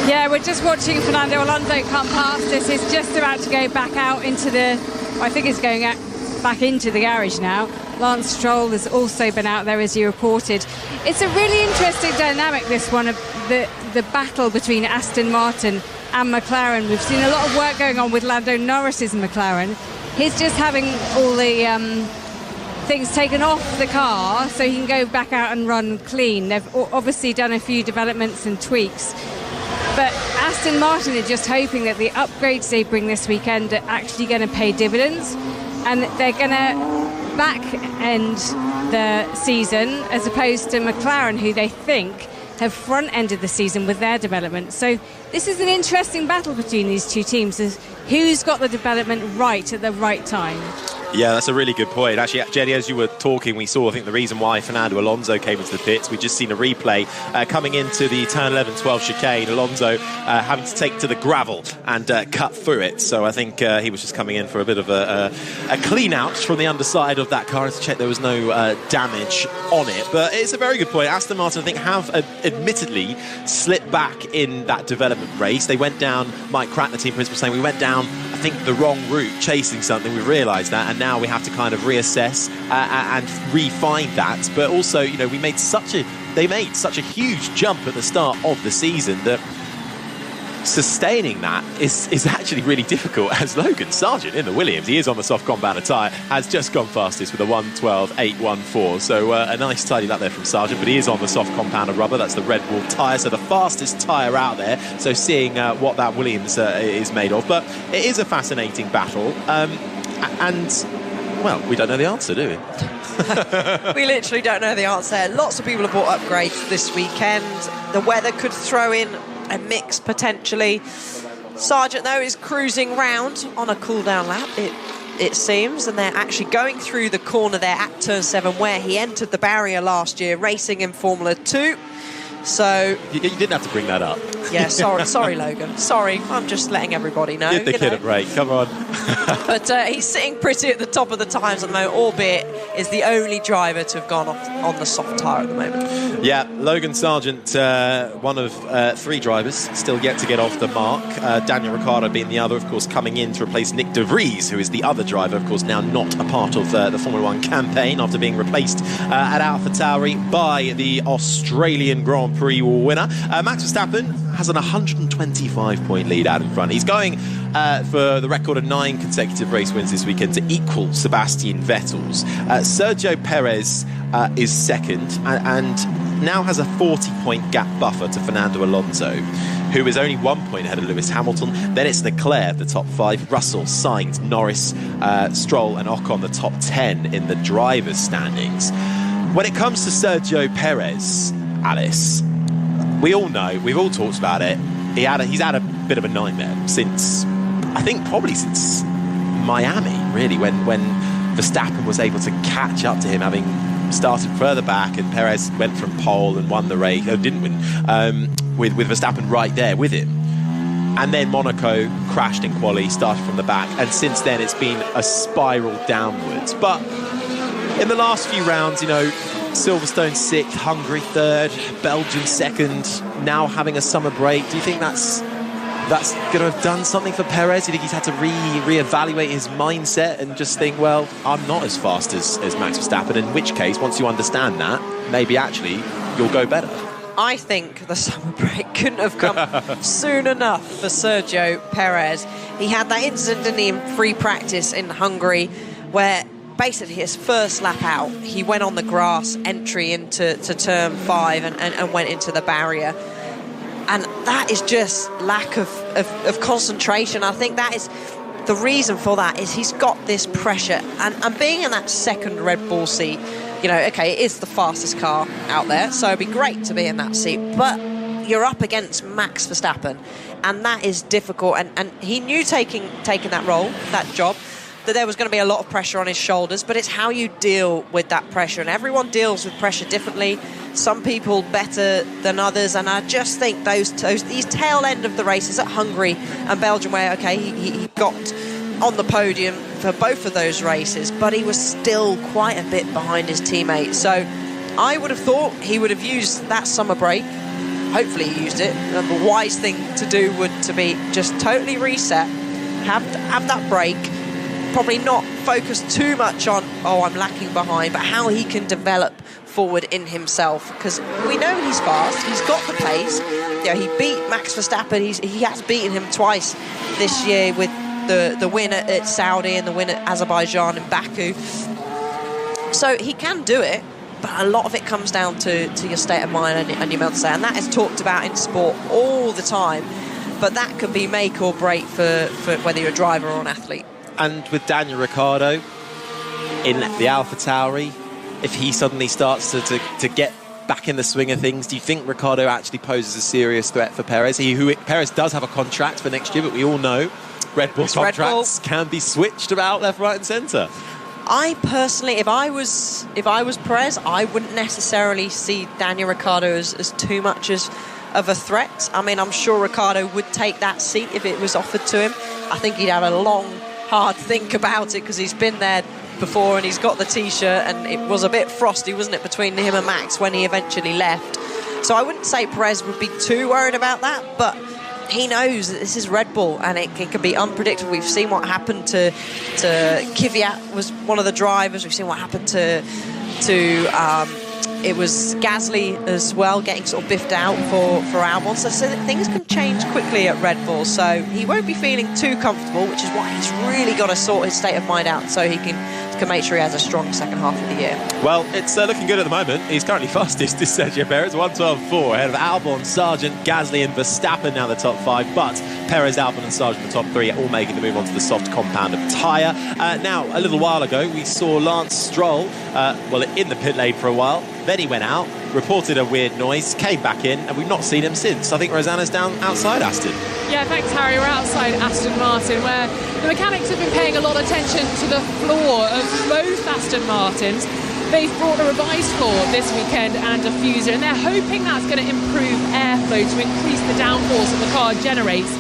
Yeah, we're just watching Fernando Alonso come past us. He's just about to go back out into I think he's going back into the garage now. Lance Stroll has also been out there, as you reported. It's a really interesting dynamic, this one, of the battle between Aston Martin and McLaren. We've seen a lot of work going on with Lando Norris's McLaren. He's just having all the things taken off the car so he can go back out and run clean. They've obviously done a few developments and tweaks, but Aston Martin are just hoping that the upgrades they bring this weekend are actually going to pay dividends, and they're going to back end the season, as opposed to McLaren, who they think have front-ended the season with their development. So this is an interesting battle between these two teams, as who's got the development right at the right time. Yeah, that's a really good point. Actually, Jenny, as you were talking, we saw, I think, the reason why Fernando Alonso came into the pits. We've just seen a replay coming into the turn 11-12 chicane. Alonso having to take to the gravel and cut through it. So I think he was just coming in for a bit of a clean out from the underside of that car and to check there was no damage on it. But it's a very good point. Aston Martin, I think, have admittedly slipped back in that development race. They went down, Mike Crack, the team principal, saying we went down, I think, the wrong route, chasing something. We realised that, and now we have to kind of reassess and refine that. But also, you know, they made such a huge jump at the start of the season that sustaining that is actually really difficult, as Logan Sargent in the Williams, he is on the soft compounder tyre, has just gone fastest with a 1:12.814. So a nice tidy lap there from Sargent, but he is on the soft compounder rubber. That's the Red Bull tyre, so the fastest tyre out there. So seeing what that Williams is made of. But it is a fascinating battle. And, well, we don't know the answer, do we? We literally don't know the answer. Lots of people have bought upgrades this weekend. The weather could throw in a mix potentially. Sargent, though, is cruising round on a cool-down lap, it seems, and they're actually going through the corner there at turn 7, where he entered the barrier last year, racing in Formula 2. So you didn't have to bring that up. Yeah, sorry, Logan. Sorry, I'm just letting everybody know. Give the kid a break, come on. But he's sitting pretty at the top of the times at the moment, albeit is the only driver to have gone off on the soft tyre at the moment. Yeah, Logan Sargent, one of 3 drivers, still yet to get off the mark. Daniel Ricciardo being the other, of course, coming in to replace Nick De Vries, who is the other driver, of course, now not a part of the Formula 1 campaign after being replaced at AlphaTauri by the Australian Grand Prix winner. Max Verstappen has an 125-point lead out in front. He's going for the record of 9 consecutive race wins this weekend to equal Sebastian Vettel's. Sergio Perez is second and now has a 40-point gap buffer to Fernando Alonso, who is only 1 point ahead of Lewis Hamilton. Then it's Leclerc, the top 5, Russell, Sainz, Norris, Stroll and Ocon, the top 10 in the drivers' standings. When it comes to Sergio Perez, Alice, we all know, we've all talked about it, he's had a bit of a nightmare since, I think probably since Miami, really, when Verstappen was able to catch up to him, having started further back, and Perez went from pole and won the race, didn't win, with Verstappen right there with him. And then Monaco crashed in quali, started from the back, and since then it's been a spiral downwards. But in the last few rounds, you know, Silverstone 6th, Hungary 3rd, Belgium 2nd, now having a summer break. Do you think that's going to have done something for Perez? Do you think he's had to re-evaluate his mindset and just think, well, I'm not as fast as Max Verstappen, in which case, once you understand that, maybe actually you'll go better? I think the summer break couldn't have come soon enough for Sergio Perez. He had that incident, didn't he, in free practice in Hungary, where basically his first lap out, he went on the grass entry into turn 5 and went into the barrier. And that is just lack of concentration. I think that is the reason for that, is he's got this pressure. And being in that second Red Bull seat, you know, okay, it is the fastest car out there, so it'd be great to be in that seat. But you're up against Max Verstappen, and that is difficult. And he knew taking that role, that job, that there was going to be a lot of pressure on his shoulders, but it's how you deal with that pressure. And everyone deals with pressure differently. Some people better than others, and I just think these tail end of the races at Hungary and Belgium, where, okay, he got on the podium for both of those races, but he was still quite a bit behind his teammates. So I would have thought he would have used that summer break. Hopefully he used it. The wise thing to do would to be just totally reset, have that break, probably not focus too much on, oh, I'm lacking behind, but how he can develop forward in himself, because we know he's fast, he's got the pace. You know, he beat Max Verstappen, he has beaten him twice this year, with the win at Saudi and the win at Azerbaijan and Baku. So he can do it, but a lot of it comes down to your state of mind and your mental state, and that is talked about in sport all the time, but that can be make or break for whether you're a driver or an athlete. And with Daniel Ricciardo in the AlphaTauri, if he suddenly starts to get back in the swing of things, do you think Ricciardo actually poses a serious threat for Perez? Perez does have a contract for next year, but we all know Red Bull contracts can be switched about left, right and centre. I personally, if I was Perez, I wouldn't necessarily see Daniel Ricciardo as too much of a threat. I mean, I'm sure Ricciardo would take that seat if it was offered to him. I think he'd have a long, hard think about it, because he's been there before and he's got the t-shirt, and it was a bit frosty, wasn't it, between him and Max when he eventually left. So I wouldn't say Perez would be too worried about that, but he knows that this is Red Bull and it can be unpredictable. We've seen what happened to Kvyat, was one of the drivers. We've seen what happened to it was Gasly as well, getting sort of biffed out for Albon. So that things can change quickly at Red Bull. So he won't be feeling too comfortable, which is why he's really got to sort his state of mind out so he can make sure he has a strong second half of the year. Well, it's looking good at the moment. He's currently fastest, is Sergio Perez, 1:12.4, ahead of Albon, Sargent, Gasly and Verstappen, now the top 5. But Perez, Albon and Sargent, the top 3, all making the move onto the soft compound of tyre. Now, a little while ago, we saw Lance Stroll, in the pit lane for a while. Then he went out, reported a weird noise, came back in, and we've not seen him since. I think Rosanna's down outside Aston. Yeah, thanks, Harry. We're outside Aston Martin, where the mechanics have been paying a lot of attention to the floor of both Aston Martins. They've brought a revised floor this weekend and a diffuser, and they're hoping that's going to improve airflow to increase the downforce that the car generates.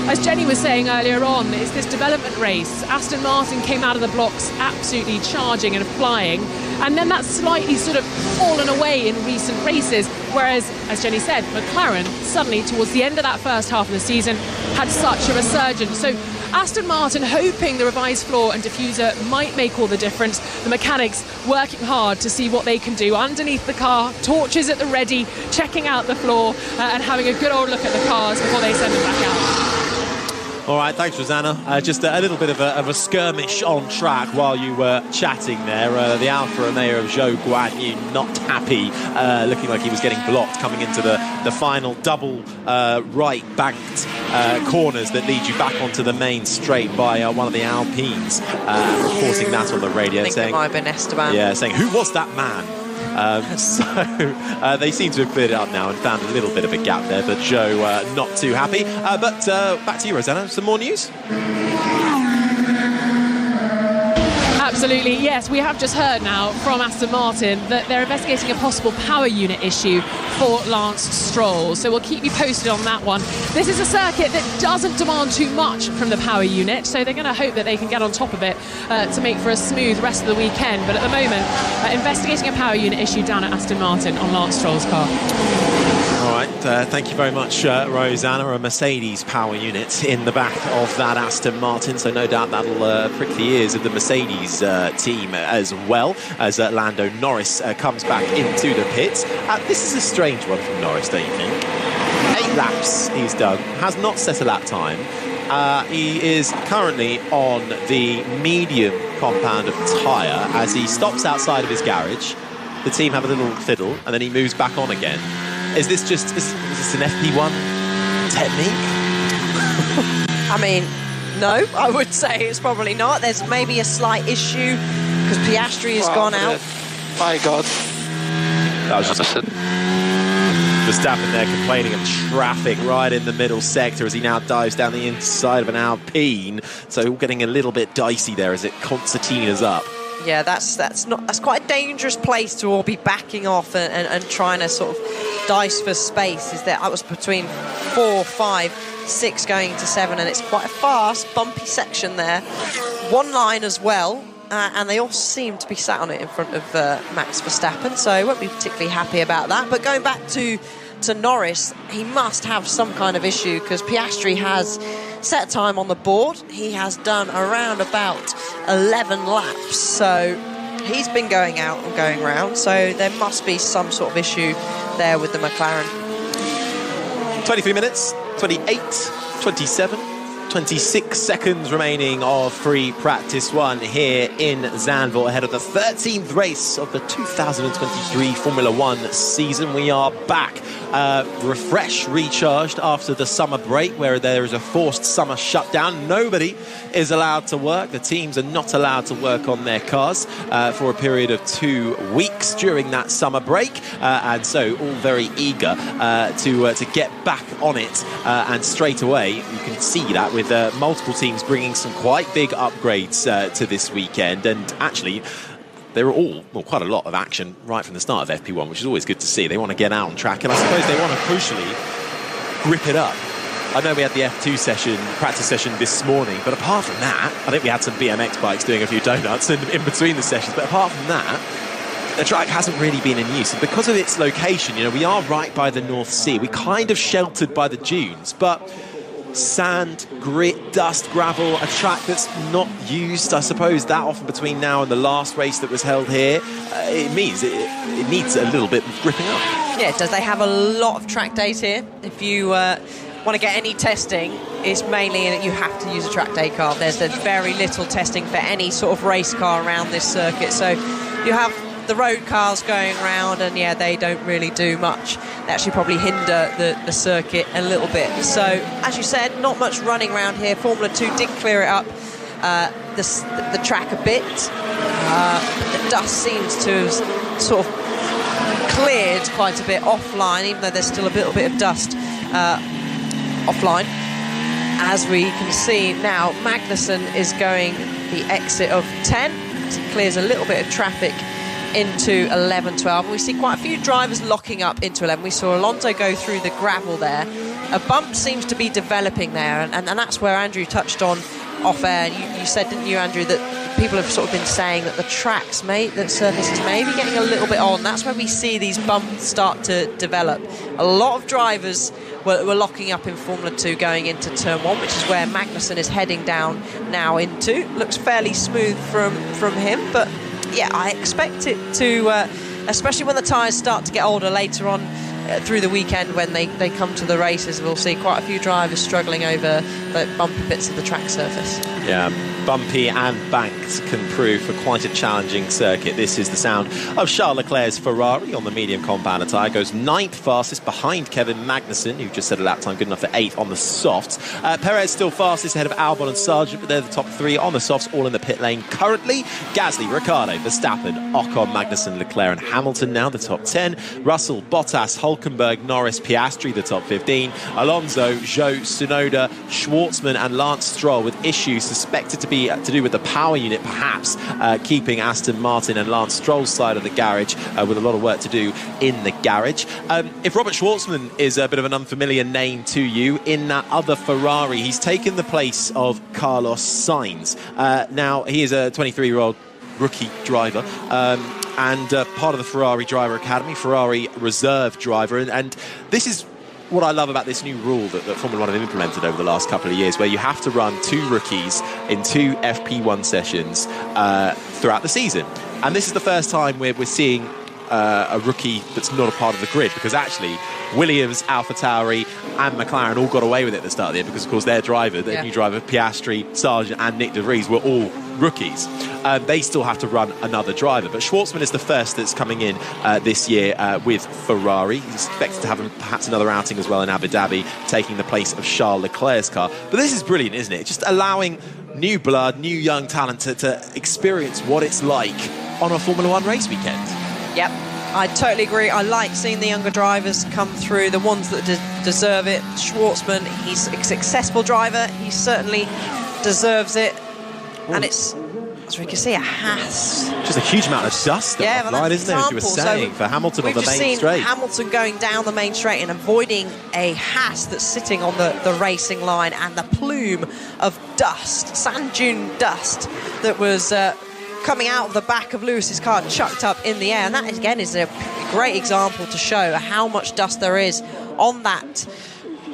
As Jenny was saying earlier on, it's this development race. Aston Martin came out of the blocks absolutely charging and flying, and then that's slightly sort of fallen away in recent races, whereas, as Jenny said, McLaren suddenly towards the end of that first half of the season had such a resurgence. So Aston Martin hoping the revised floor and diffuser might make all the difference. The mechanics working hard to see what they can do underneath the car, torches at the ready, checking out the floor and having a good old look at the cars before they send them back out. All right, thanks, Rosanna. Just a little bit of a skirmish on track while you were chatting there. The Alfa Romeo of Zhou Guanyu not happy, looking like he was getting blocked coming into the final double right banked corners that lead you back onto the main straight by one of the Alpines, reporting that on the radio. I think it might have been Esteban. Yeah, saying, who was that man? So they seem to have cleared it up now and found a little bit of a gap there, but Joe not too happy. But back to you, Rosanna. Some more news? Absolutely, yes. We have just heard now from Aston Martin that they're investigating a possible power unit issue for Lance Stroll. So we'll keep you posted on that one. This is a circuit that doesn't demand too much from the power unit, so they're going to hope that they can get on top of it to make for a smooth rest of the weekend. But at the moment, investigating a power unit issue down at Aston Martin on Lance Stroll's car. All right, thank you very much, Rosanna. A Mercedes power unit in the back of that Aston Martin, so no doubt that'll prick the ears of the Mercedes team as well, as Lando Norris comes back into the pits. This is a strange one from Norris, don't you think? 8 laps he's done, has not set a lap time. He is currently on the medium compound of tyre as he stops outside of his garage. The team have a little fiddle and then he moves back on again. Is this an FP1 technique? I mean, no, I would say it's probably not. There's maybe a slight issue because Piastri has gone out. My God. That was just Verstappen there complaining of traffic right in the middle sector as he now dives down the inside of an Alpine. So getting a little bit dicey there as it concertinas up. Yeah, that's quite a dangerous place to all be backing off and trying to sort of dice for space. I was between 4, 5, 6 going to 7, and it's quite a fast, bumpy section there. One line as well, and they all seem to be sat on it in front of Max Verstappen, so I won't be particularly happy about that. But going back to Norris, he must have some kind of issue because Piastri has set time on the board. He has done around about 11 laps, so he's been going out and going round, so there must be some sort of issue there with the McLaren. 23 minutes, 28, 27, 26 seconds remaining of free practice 1 here in Zandvoort ahead of the 13th race of the 2023 Formula 1 season. We are back, refreshed, recharged after the summer break where there is a forced summer shutdown. Nobody is allowed to work. The teams are not allowed to work on their cars for a period of 2 weeks during that summer break, and so all very eager to get back on it, and straight away you can see that with multiple teams bringing some quite big upgrades to this weekend. And actually there are quite a lot of action right from the start of FP1, which is always good to see. They want to get out on track, and I suppose they want to crucially grip it up. I know we had the F2 session, practice session this morning, but apart from that, I think we had some BMX bikes doing a few donuts in between the sessions, but apart from that, the track hasn't really been in use. And because of its location, we are right by the North Sea. We're kind of sheltered by the dunes, but sand, grit, dust, gravel, a track that's not used, I suppose, that often between now and the last race that was held here. It means it needs a little bit of gripping up. Yeah, it does. They have a lot of track days here. If you want to get any testing, it's mainly that you have to use a track day car. There's very little testing for any sort of race car around this circuit. So you have the road cars going around, and yeah, they don't really do much. They actually probably hinder the circuit a little bit. So as you said, not much running around here. Formula 2 did clear it up, the track a bit. The dust seems to have sort of cleared quite a bit offline, even though there's still a little bit of dust offline. As we can see now, Magnussen is going the exit of 10. It clears a little bit of traffic into 11, 12. And we see quite a few drivers locking up into 11. We saw Alonso go through the gravel there. A bump seems to be developing there, and that's where Andrew touched on off air. You said, didn't you, Andrew, that people have sort of been saying that the surface is maybe getting a little bit on. That's where we see these bumps start to develop. A lot of drivers were locking up in Formula 2 going into Turn 1, which is where Magnussen is heading down now into. Looks fairly smooth from him, but yeah, I expect it to, especially when the tyres start to get older later on through the weekend when they come to the races, we'll see quite a few drivers struggling over the bumpy bits of the track surface. Yeah, bumpy and banked can prove for quite a challenging circuit. This is the sound of Charles Leclerc's Ferrari on the medium compound tyre. Goes 9th fastest behind Kevin Magnussen, who just set a lap time good enough for 8th on the softs. Perez still fastest ahead of Albon and Sargent, but they're the top 3 on the softs, all in the pit lane currently. Gasly, Ricciardo, Verstappen, Ocon, Magnussen, Leclerc and Hamilton now the top 10. Russell, Bottas, Hulkenberg, Norris, Piastri the top 15. Alonso, Zhou, Tsunoda, Schwartzman and Lance Stroll, with issues suspected to be to do with the power unit, perhaps keeping Aston Martin and Lance Stroll's side of the garage with a lot of work to do in the garage. If Robert Schwartzman is a bit of an unfamiliar name to you, in that other Ferrari, he's taken the place of Carlos Sainz. Now, he is a 23-year-old rookie driver and part of the Ferrari Driver Academy, Ferrari reserve driver. And this is what I love about this new rule that Formula 1 have implemented over the last couple of years, where you have to run 2 rookies in 2 FP1 sessions throughout the season. And this is the first time we're seeing a rookie that's not a part of the grid, because actually Williams, AlphaTauri and McLaren all got away with it at the start of the year because, of course, their new driver, Piastri, Sargent and Nick De Vries were all rookies. They still have to run another driver, but Schwartzman is the first that's coming in this year with Ferrari. He's expected to have perhaps another outing as well in Abu Dhabi, taking the place of Charles Leclerc's car. But this is brilliant, isn't it? Just allowing new blood, new young talent to experience what it's like on a Formula 1 race weekend. Yep, I totally agree. I like seeing the younger drivers come through, the ones that deserve it. Schwartzman, he's a successful driver. He certainly deserves it. And it's, as we can see, a Haas. Just a huge amount of dust offline, isn't there, as you were saying, for Hamilton on the main straight. Hamilton going down the main straight and avoiding a Haas that's sitting on the racing line, and the plume of dust, sand dune dust, that was coming out of the back of Lewis's car, chucked up in the air. And that, again, is a great example to show how much dust there is on that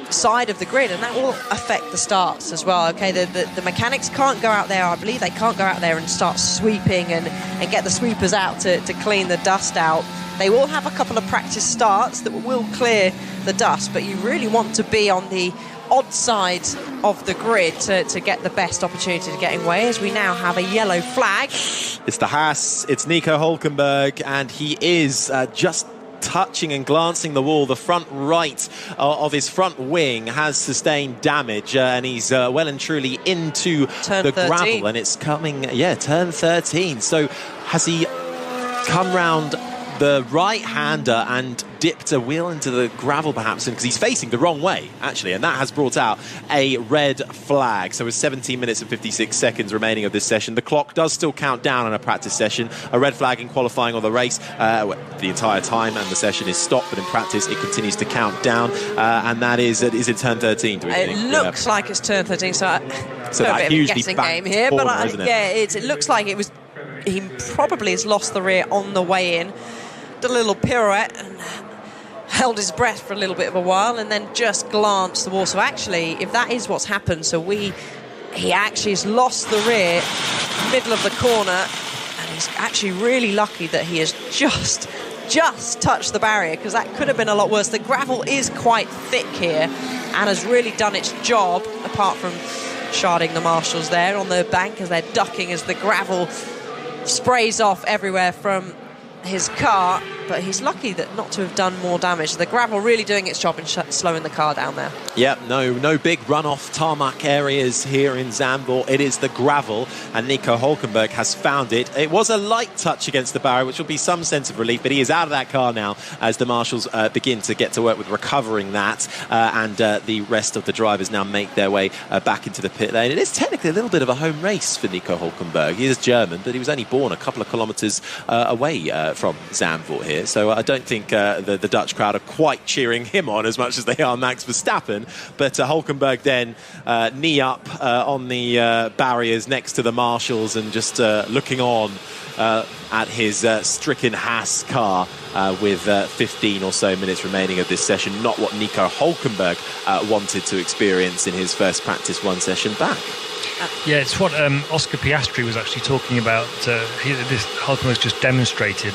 side of the grid, and that will affect the starts as well. Okay, the mechanics can't go out there, I believe they can't go out there and start sweeping and get the sweepers out to clean the dust out. They will have a couple of practice starts that will clear the dust, but you really want to be on the odd side of the grid to get the best opportunity to get away, as we now have a yellow flag. It's the Haas, it's Nico Hulkenberg, and he is just touching and glancing the wall. The front right of his front wing has sustained damage, and he's well and truly into turn the 13. gravel, and it's coming, turn 13. So has he come round the right-hander and dipped a wheel into the gravel, perhaps, because he's facing the wrong way, actually, and that has brought out a red flag. So with 17 minutes and 56 seconds remaining of this session, the clock does still count down on a practice session. A red flag in qualifying on the race the entire time, and the session is stopped, but in practice it continues to count down, and that is it turn 13, do we think? It looks like it's turn 13, so that a bit of a guessing game here, corner, but it looks like it was. He probably has lost the rear on the way in, did a little pirouette and held his breath for a little bit of a while, and then just glanced the wall. So actually, if that is what's happened, he actually has lost the rear, middle of the corner, and he's actually really lucky that he has just touched the barrier, because that could have been a lot worse. The gravel is quite thick here and has really done its job, apart from sharding the marshals there on the bank as they're ducking as the gravel sprays off everywhere from his car. But he's lucky that not to have done more damage. The gravel really doing its job in slowing the car down there. Yep, no big runoff tarmac areas here in Zandvoort. It is the gravel, and Nico Hulkenberg has found it. It was a light touch against the barrier, which will be some sense of relief, but he is out of that car now as the marshals begin to get to work with recovering that, and the rest of the drivers now make their way back into the pit lane. It is technically a little bit of a home race for Nico Hulkenberg. He is German, but he was only born a couple of kilometres away from Zandvoort here. So I don't think the Dutch crowd are quite cheering him on as much as they are Max Verstappen. But Hulkenberg then knee up on the barriers next to the marshals, and just looking on at his stricken Haas car with 15 or so minutes remaining of this session. Not what Nico Hulkenberg wanted to experience in his first practice one session back. Yeah, it's what Oscar Piastri was actually talking about. This Hulkenberg's just demonstrated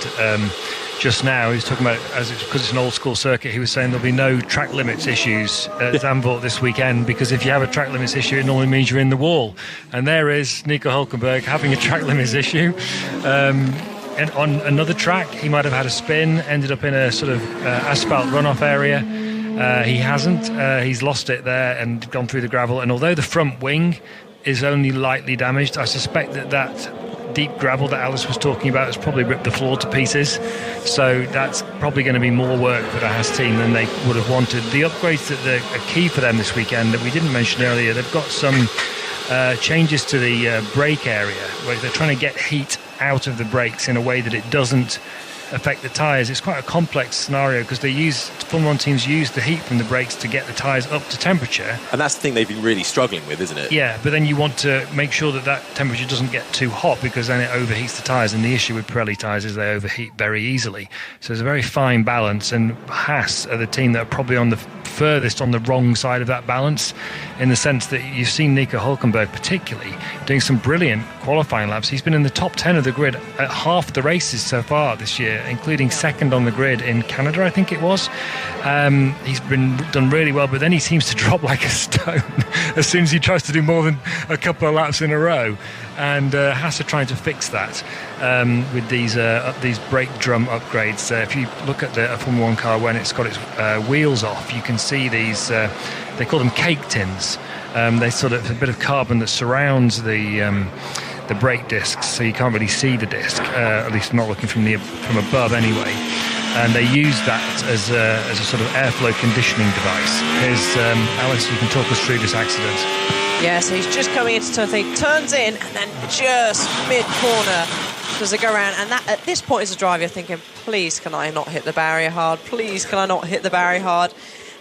just now. He was talking about, because it's an old school circuit, he was saying there'll be no track limits issues at Zandvoort this weekend, because if you have a track limits issue, it normally means you're in the wall. And there is Nico Hulkenberg having a track limits issue. And on another track, he might have had a spin, ended up in a sort of asphalt runoff area. He hasn't. He's lost it there and gone through the gravel. And although the front wing is only lightly damaged, I suspect that deep gravel that Alice was talking about has probably ripped the floor to pieces. So that's probably going to be more work for the Haas team than they would have wanted. The upgrades that are key for them this weekend that we didn't mention earlier, they've got some changes to the brake area, where they're trying to get heat out of the brakes in a way that it doesn't affect the tyres. It's quite a complex scenario because Formula 1 teams use the heat from the brakes to get the tyres up to temperature. And that's the thing they've been really struggling with, isn't it? Yeah, but then you want to make sure that temperature doesn't get too hot, because then it overheats the tyres, and the issue with Pirelli tyres is they overheat very easily. So there's a very fine balance, and Haas are the team that are probably on the furthest on the wrong side of that balance, in the sense that you've seen Nico Hulkenberg particularly doing some brilliant qualifying laps. He's been in the top 10 of the grid at half the races so far this year, including second on the grid in Canada, I think it was. He's been done really well, but then he seems to drop like a stone as soon as he tries to do more than a couple of laps in a row. And Haas are trying to fix that with these brake drum upgrades. If you look at the Formula 1 car when it's got its wheels off, you can see these, they call them cake tins. They sort of a bit of carbon that surrounds the brake discs, so you can't really see the disc, at least not looking from above anyway. And they use that as a sort of airflow conditioning device. Here's Alice, you can talk us through this accident. Yeah, so he's just coming into turn 3, turns in, and then just mid-corner does it go around. And that, at this point as a driver, you're thinking, please can I not hit the barrier hard? Please can I not hit the barrier hard?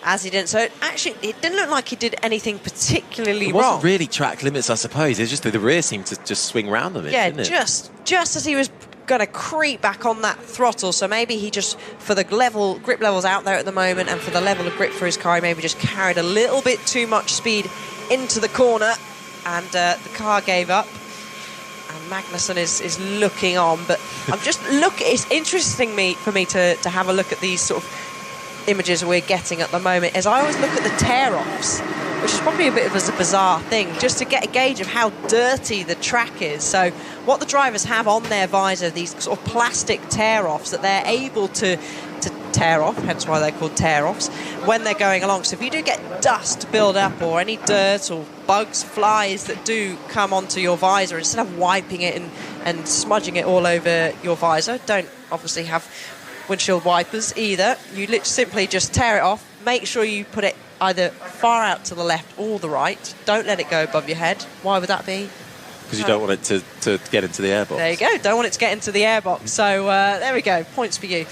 As he didn't. So actually, it didn't look like he did anything particularly wrong. It wasn't really track limits, I suppose. It's just that the rear seemed to just swing round them. Yeah, didn't it? just as he was going to creep back on that throttle. So maybe he just, for the grip levels out there at the moment, and for the level of grip for his car, he maybe just carried a little bit too much speed into the corner, and the car gave up. And Magnussen is looking on, but I'm just it's interesting for me to have a look at these sort of images we're getting at the moment, as I always look at the tear-offs, which is probably a bit of a bizarre thing, just to get a gauge of how dirty the track is. So what the drivers have on their visor, these sort of plastic tear-offs that they're able to tear off, hence why they're called tear-offs, when they're going along. So if you do get dust build up, or any dirt or bugs, flies that do come onto your visor, instead of wiping it and smudging it all over your visor, don't obviously have windshield wipers either. You simply just tear it off. Make sure you put it either far out to the left or the right. Don't let it go above your head. Why would that be? Because you don't want it to get into the airbox. There you go. Don't want it to get into the airbox. So there we go. Points for you.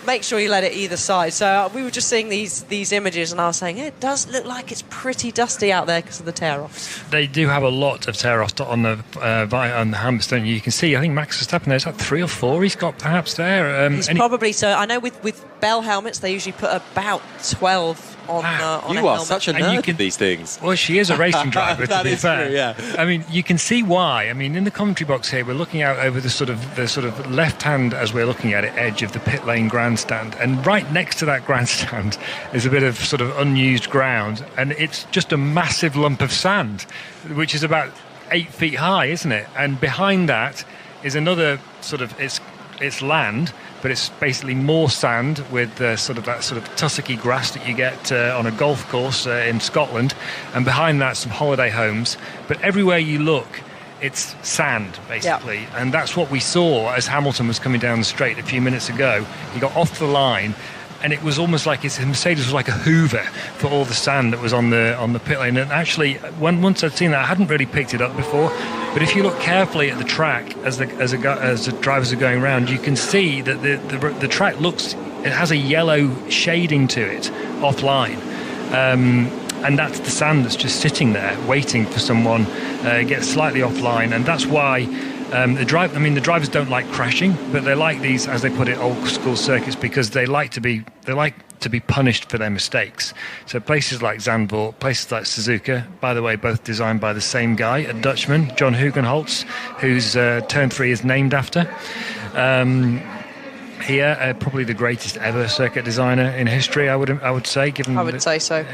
Make sure you let it either side. So we were just seeing these images, and I was saying, it does look like it's pretty dusty out there because of the tear-offs. They do have a lot of tear-offs on the helmets, don't you? You can see, I think Max Verstappen, there's like 3 or 4 he's got perhaps there. He's probably, so I know with Bell helmets, they usually put about 12 on you a are such a nerd at these things. Well, she is a racing driver, to be fair. True, yeah. I mean, you can see why. I mean, in the commentary box here, we're looking out over the sort of left hand, as we're looking at it, edge of the pit lane grandstand, and right next to that grandstand is a bit of sort of unused ground, and it's just a massive lump of sand, which is about 8 feet high, isn't it? And behind that is another sort of it's land, but it's basically more sand with that sort of tussocky grass that you get on a golf course in Scotland, and behind that some holiday homes. But everywhere you look, it's sand, basically. Yeah. And that's what we saw as Hamilton was coming down the straight a few minutes ago. He got off the line, and it was almost like his Mercedes was like a hoover for all the sand that was on the pit lane. And actually, once I'd seen that, I hadn't really picked it up before. But if you look carefully at the track as the drivers are going around, you can see that the track it has a yellow shading to it offline. And that's the sand that's just sitting there waiting for someone get slightly offline. And that's why the drivers don't like crashing, but they like these, as they put it, old school circuits, because they like to be punished for their mistakes. So places like Zandvoort, places like Suzuka, by the way, both designed by the same guy, a Dutchman, John Hugenholtz, whose turn 3 is named after. here, probably the greatest ever circuit designer in history. I would say, given I would say so.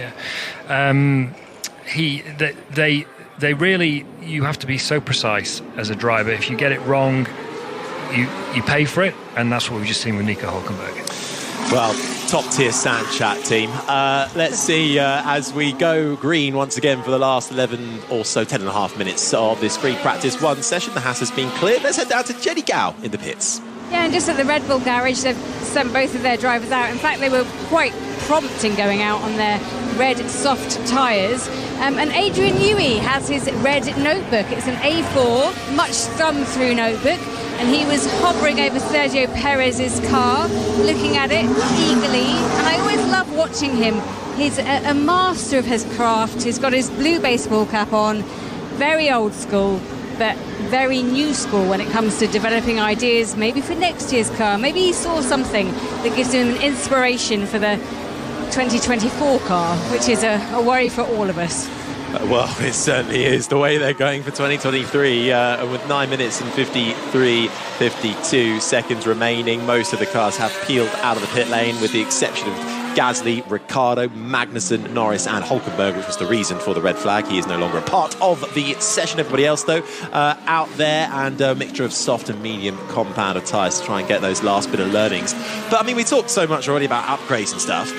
They really, you have to be so precise as a driver. If you get it wrong, you pay for it, and that's what we've just seen with Nico Hülkenberg. Well, top-tier sand chat team. Let's see as we go green once again for the last 11 or so, 10 and a half minutes of this free practice 1 session. The Haas has been cleared. Let's head down to Jenny Gow in the pits. Yeah, and just at the Red Bull garage, they've sent both of their drivers out. In fact, they were quite prompt in going out on their red soft tyres. And Adrian Newey has his red notebook. It's an A4, much thumbed through notebook. And he was hovering over Sergio Perez's car, looking at it eagerly. And I always love watching him. He's a master of his craft. He's got his blue baseball cap on, very old school, but very new school when it comes to developing ideas, maybe for next year's car. Maybe he saw something that gives him an inspiration for the 2024 car, which is a worry for all of us. Well, it certainly is. The way they're going for 2023, with 9 minutes and 52 seconds remaining. Most of the cars have peeled out of the pit lane, with the exception of Gasly, Ricciardo, Magnussen, Norris and Hülkenberg, which was the reason for the red flag. He is no longer a part of the session. Everybody else, though, out there, and a mixture of soft and medium compound of tyres to try and get those last bit of learnings. But, I mean, we talked so much already about upgrades and stuff.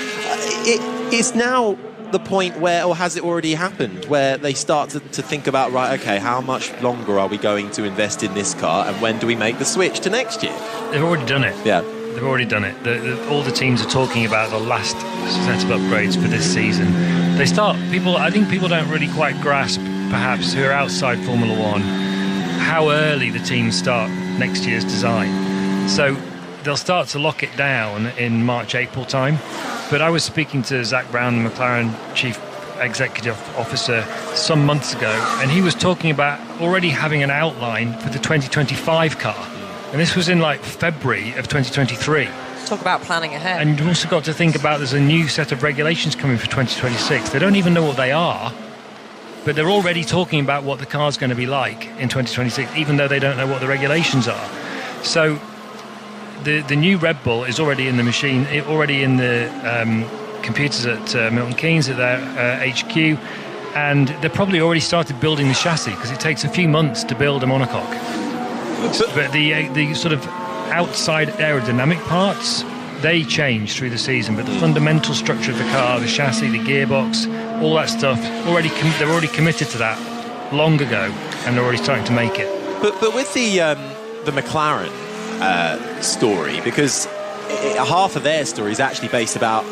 It is now the point where, or has it already happened, where they start to think about, right, okay, how much longer are we going to invest in this car, and when do we make the switch to next year? They've already done it. Yeah. They've already done it. All the teams are talking about the last set of upgrades for this season. I think people don't really quite grasp, perhaps, who are outside Formula One, how early the teams start next year's design. So they'll start to lock it down in March, April time. But I was speaking to Zach Brown, the McLaren Chief Executive Officer, some months ago, and he was talking about already having an outline for the 2025 car. And this was in February of 2023. Talk about planning ahead. And you've also got to think about there's a new set of regulations coming for 2026. They don't even know what they are, but they're already talking about what the car's going to be like in 2026, even though they don't know what the regulations are. So the new Red Bull is already in the machine, already in the computers at Milton Keynes at their HQ, and they've probably already started building the chassis, because it takes a few months to build a monocoque. But the sort of outside aerodynamic parts, they change through the season, but the fundamental structure of the car, the chassis, the gearbox, all that stuff, they're already committed to that long ago, and they're already starting to make it. But with the McLaren story, because half of their story is actually based about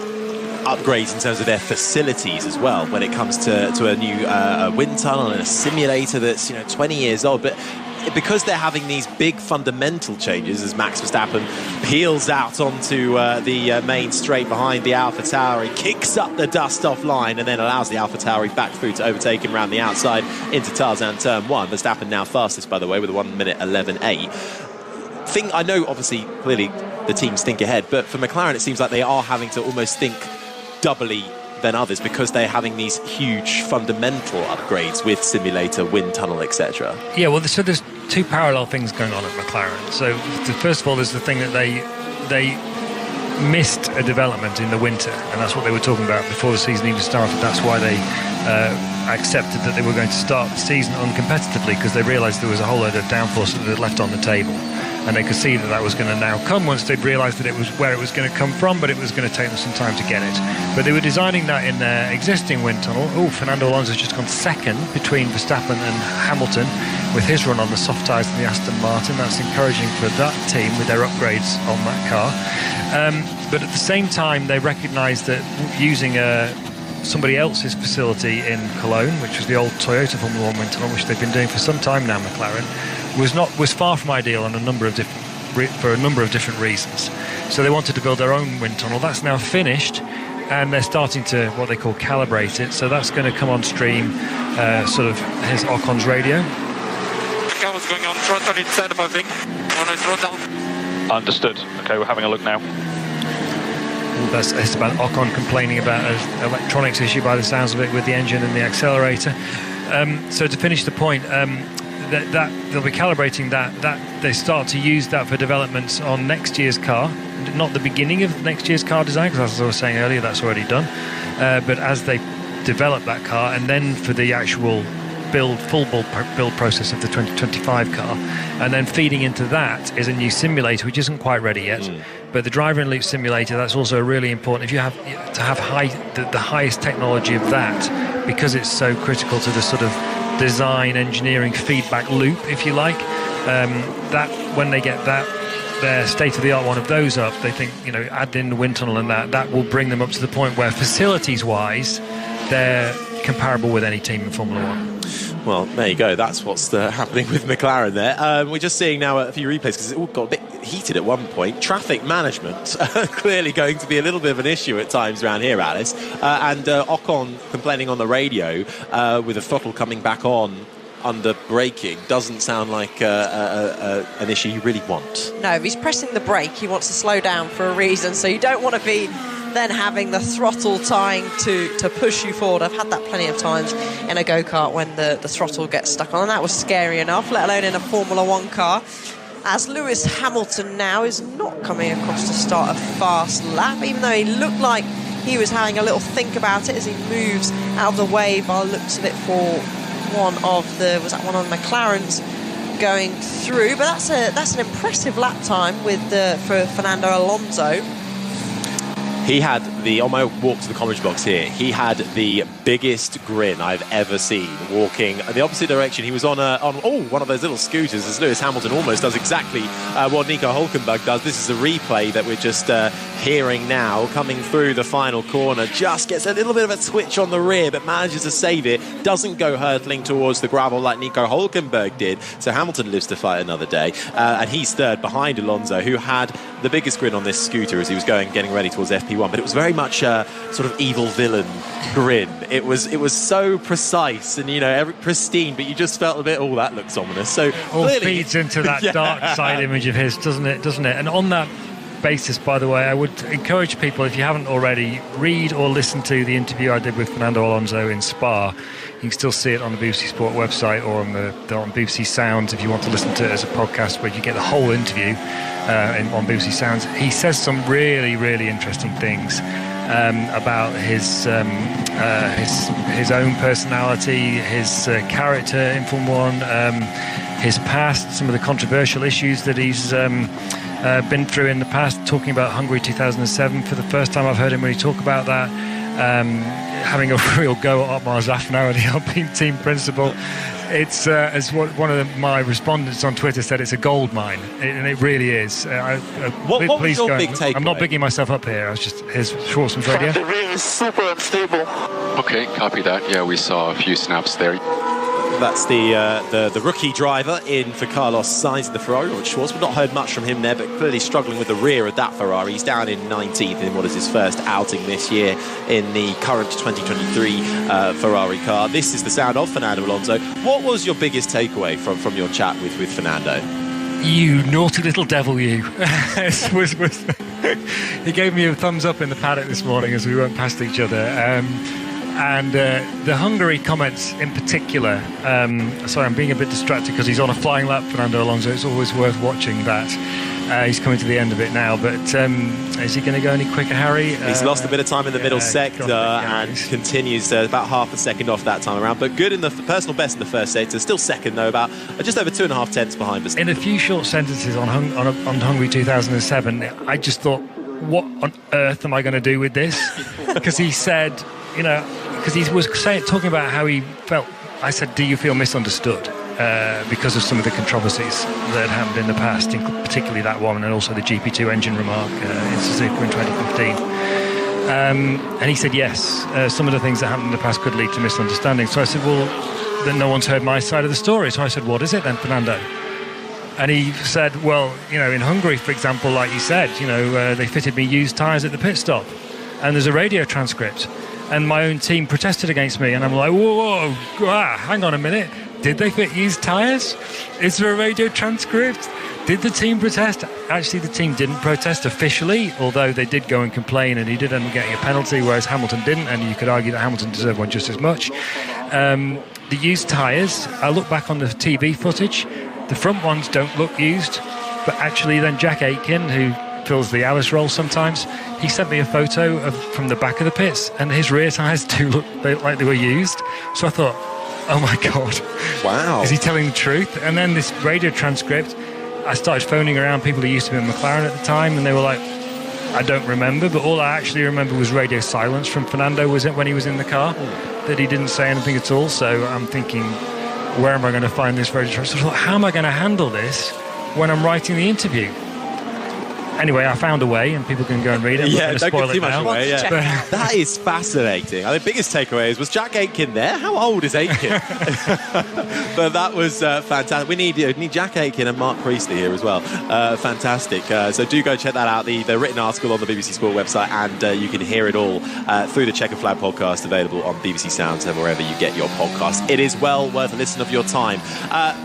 upgrades in terms of their facilities as well, when it comes to a new wind tunnel and a simulator that's 20 years old. But because they're having these big fundamental changes, as Max Verstappen peels out onto the main straight behind the AlphaTauri, kicks up the dust offline, and then allows the AlphaTauri back through to overtake him around the outside into Tarzan Turn 1. Verstappen now fastest, by the way, with a 1:11.8. I know, obviously, clearly the teams think ahead, but for McLaren it seems like they are having to almost think doubly than others, because they're having these huge fundamental upgrades with simulator, wind tunnel, etc. Yeah, well, so there's two parallel things going on at McLaren. So first of all, there's the thing that they missed a development in the winter, and that's what they were talking about before the season even started. That's why they accepted that they were going to start the season uncompetitively, because they realised there was a whole load of downforce that they'd left on the table. And they could see that was going to now come once they'd realised that it was where it was going to come from, but it was going to take them some time to get it. But they were designing that in their existing wind tunnel. Fernando Alonso's just gone second between Verstappen and Hamilton with his run on the soft tyres in the Aston Martin. That's encouraging for that team with their upgrades on that car. But at the same time, they recognised that using somebody else's facility in Cologne, which was the old Toyota Formula 1 wind tunnel, which they've been doing for some time now, McLaren, was far from ideal for a number of different reasons. So they wanted to build their own wind tunnel. That's now finished, and they're starting to what they call calibrate it. So that's going to come on stream, here's Ocon's radio. What's going on? Throttle inside of my thing. Throttle. Understood. Okay, we're having a look now. That's Esteban Ocon complaining about an electronics issue by the sounds of it with the engine and the accelerator. So to finish the point, that they'll be calibrating that they start to use that for developments on next year's car, not the beginning of next year's car design, because as I was saying earlier, that's already done, but as they develop that car, and then for the actual full build process of the 2025 car, and then feeding into that is a new simulator which isn't quite ready yet, but the driver in loop simulator, that's also really important. If you have to have the highest technology of that, because it's so critical to the sort of design engineering feedback loop, if you like, that when they get their state-of-the-art one of those up, they think, add in the wind tunnel and that will bring them up to the point where facilities-wise they're comparable with any team in Formula 1. Well, there you go. That's what's happening with McLaren there. We're just seeing now a few replays because it all got a bit heated at one point. Traffic management clearly going to be a little bit of an issue at times around here, Alice. And Ocon complaining on the radio with the throttle coming back on under braking doesn't sound like an issue you really want. No, if he's pressing the brake, he wants to slow down for a reason. So you don't want to be then having the throttle trying to push you forward. I've had that plenty of times in a go-kart when the throttle gets stuck on, and that was scary enough, let alone in a Formula 1 car. As Lewis Hamilton now is not coming across to start a fast lap, even though he looked like he was having a little think about it as he moves out of the way by the looks of it for one of the McLarens going through. But that's an impressive lap time for Fernando Alonso. He had on my walk to the commentary box here, he had the biggest grin I've ever seen walking in the opposite direction. He was on one of those little scooters, as Lewis Hamilton almost does exactly what Nico Hülkenberg does. This is a replay that we're just hearing now, coming through the final corner, just gets a little bit of a twitch on the rear, but manages to save it, doesn't go hurtling towards the gravel like Nico Hülkenberg did, so Hamilton lives to fight another day, and he's third behind Alonso, who had the biggest grin on this scooter as he was getting ready towards FP1, but it was very much a sort of evil villain grin. It was so precise and pristine, but you just felt a bit, that looks ominous. So all clearly feeds into that dark side image of his, doesn't it? And on that basis, by the way, I would encourage people, if you haven't already, read or listen to the interview I did with Fernando Alonso in Spa. You can still see it on the BBC Sport website or on BBC Sounds if you want to listen to it as a podcast, where you get the whole interview on BBC Sounds. He says some really, really interesting things about his own personality, his character in Formula 1, his past, some of the controversial issues that he's been through in the past, talking about Hungary 2007 for the first time I've heard him really talk about that, having a real go at Otmar Zafnauer, the Alpine team principal. It's as one of my respondents on Twitter said, it's a gold mine, and it really is. What was your big takeaway? I'm not bigging myself up here. Here's Schwartzman's radio. The rear is super unstable. Okay, copy that. Yeah, we saw a few snaps there. That's the rookie driver in for Carlos Sainz in the Ferrari, Robert Schwartz. We've not heard much from him there, but clearly struggling with the rear of that Ferrari. He's down in 19th in what is his first outing this year in the current 2023 Ferrari car. This is the sound of Fernando Alonso. What was your biggest takeaway from your chat with Fernando? You naughty little devil, you. He gave me a thumbs up in the paddock this morning as we went past each other. And the Hungary comments in particular, sorry, I'm being a bit distracted because he's on a flying lap, Fernando Alonso. It's always worth watching that. He's coming to the end of it now, but is he going to go any quicker, Harry? He's lost a bit of time in the middle sector and continues about half a second off that time around, but good in the personal best in the first sector. Still second, though, about just over 2.5 tenths behind us. In a few short sentences on Hungary 2007, I just thought, what on earth am I going to do with this? Because he said, because he was talking about how he felt. I said, do you feel misunderstood because of some of the controversies that had happened in the past, particularly that one, and also the GP2 engine remark in Suzuka in 2015. And he said, yes, some of the things that happened in the past could lead to misunderstanding. So I said, well, then no one's heard my side of the story. So I said, what is it then, Fernando? And he said, well, in Hungary, for example, like you said, they fitted me used tyres at the pit stop. And there's a radio transcript. And my own team protested against me. And I'm like, whoa, hang on a minute. Did they fit used tyres? Is there a radio transcript? Did the team protest? Actually, the team didn't protest officially, although they did go and complain, and he did end up getting a penalty, whereas Hamilton didn't, and you could argue that Hamilton deserved one just as much. the used tyres, I look back on the TV footage, the front ones don't look used, but actually then Jack Aitken, who fills the Alice role sometimes, he sent me a photo from the back of the pits, and his rear tyres do look like they were used. So I thought, oh my God. Wow. Is he telling the truth? And then this radio transcript, I started phoning around people who used to be in McLaren at the time, and they were like, I don't remember, but all I actually remember was radio silence from Fernando when he was in the car, that he didn't say anything at all. So I'm thinking, where am I going to find this radio transcript? So I thought, how am I going to handle this when I'm writing the interview? Anyway, I found a way, and people can go and read it. Yeah, don't give too much away. Yeah. That is fascinating. I think the biggest takeaway was Jack Aitken there? How old is Aitken? But that was fantastic. We need Jack Aitken and Mark Priestley here as well. Fantastic. So do go check that out, the written article on the BBC Sport website, and you can hear it all through the Checker Flag podcast, available on BBC Sounds and wherever you get your podcasts. It is well worth a listen of your time.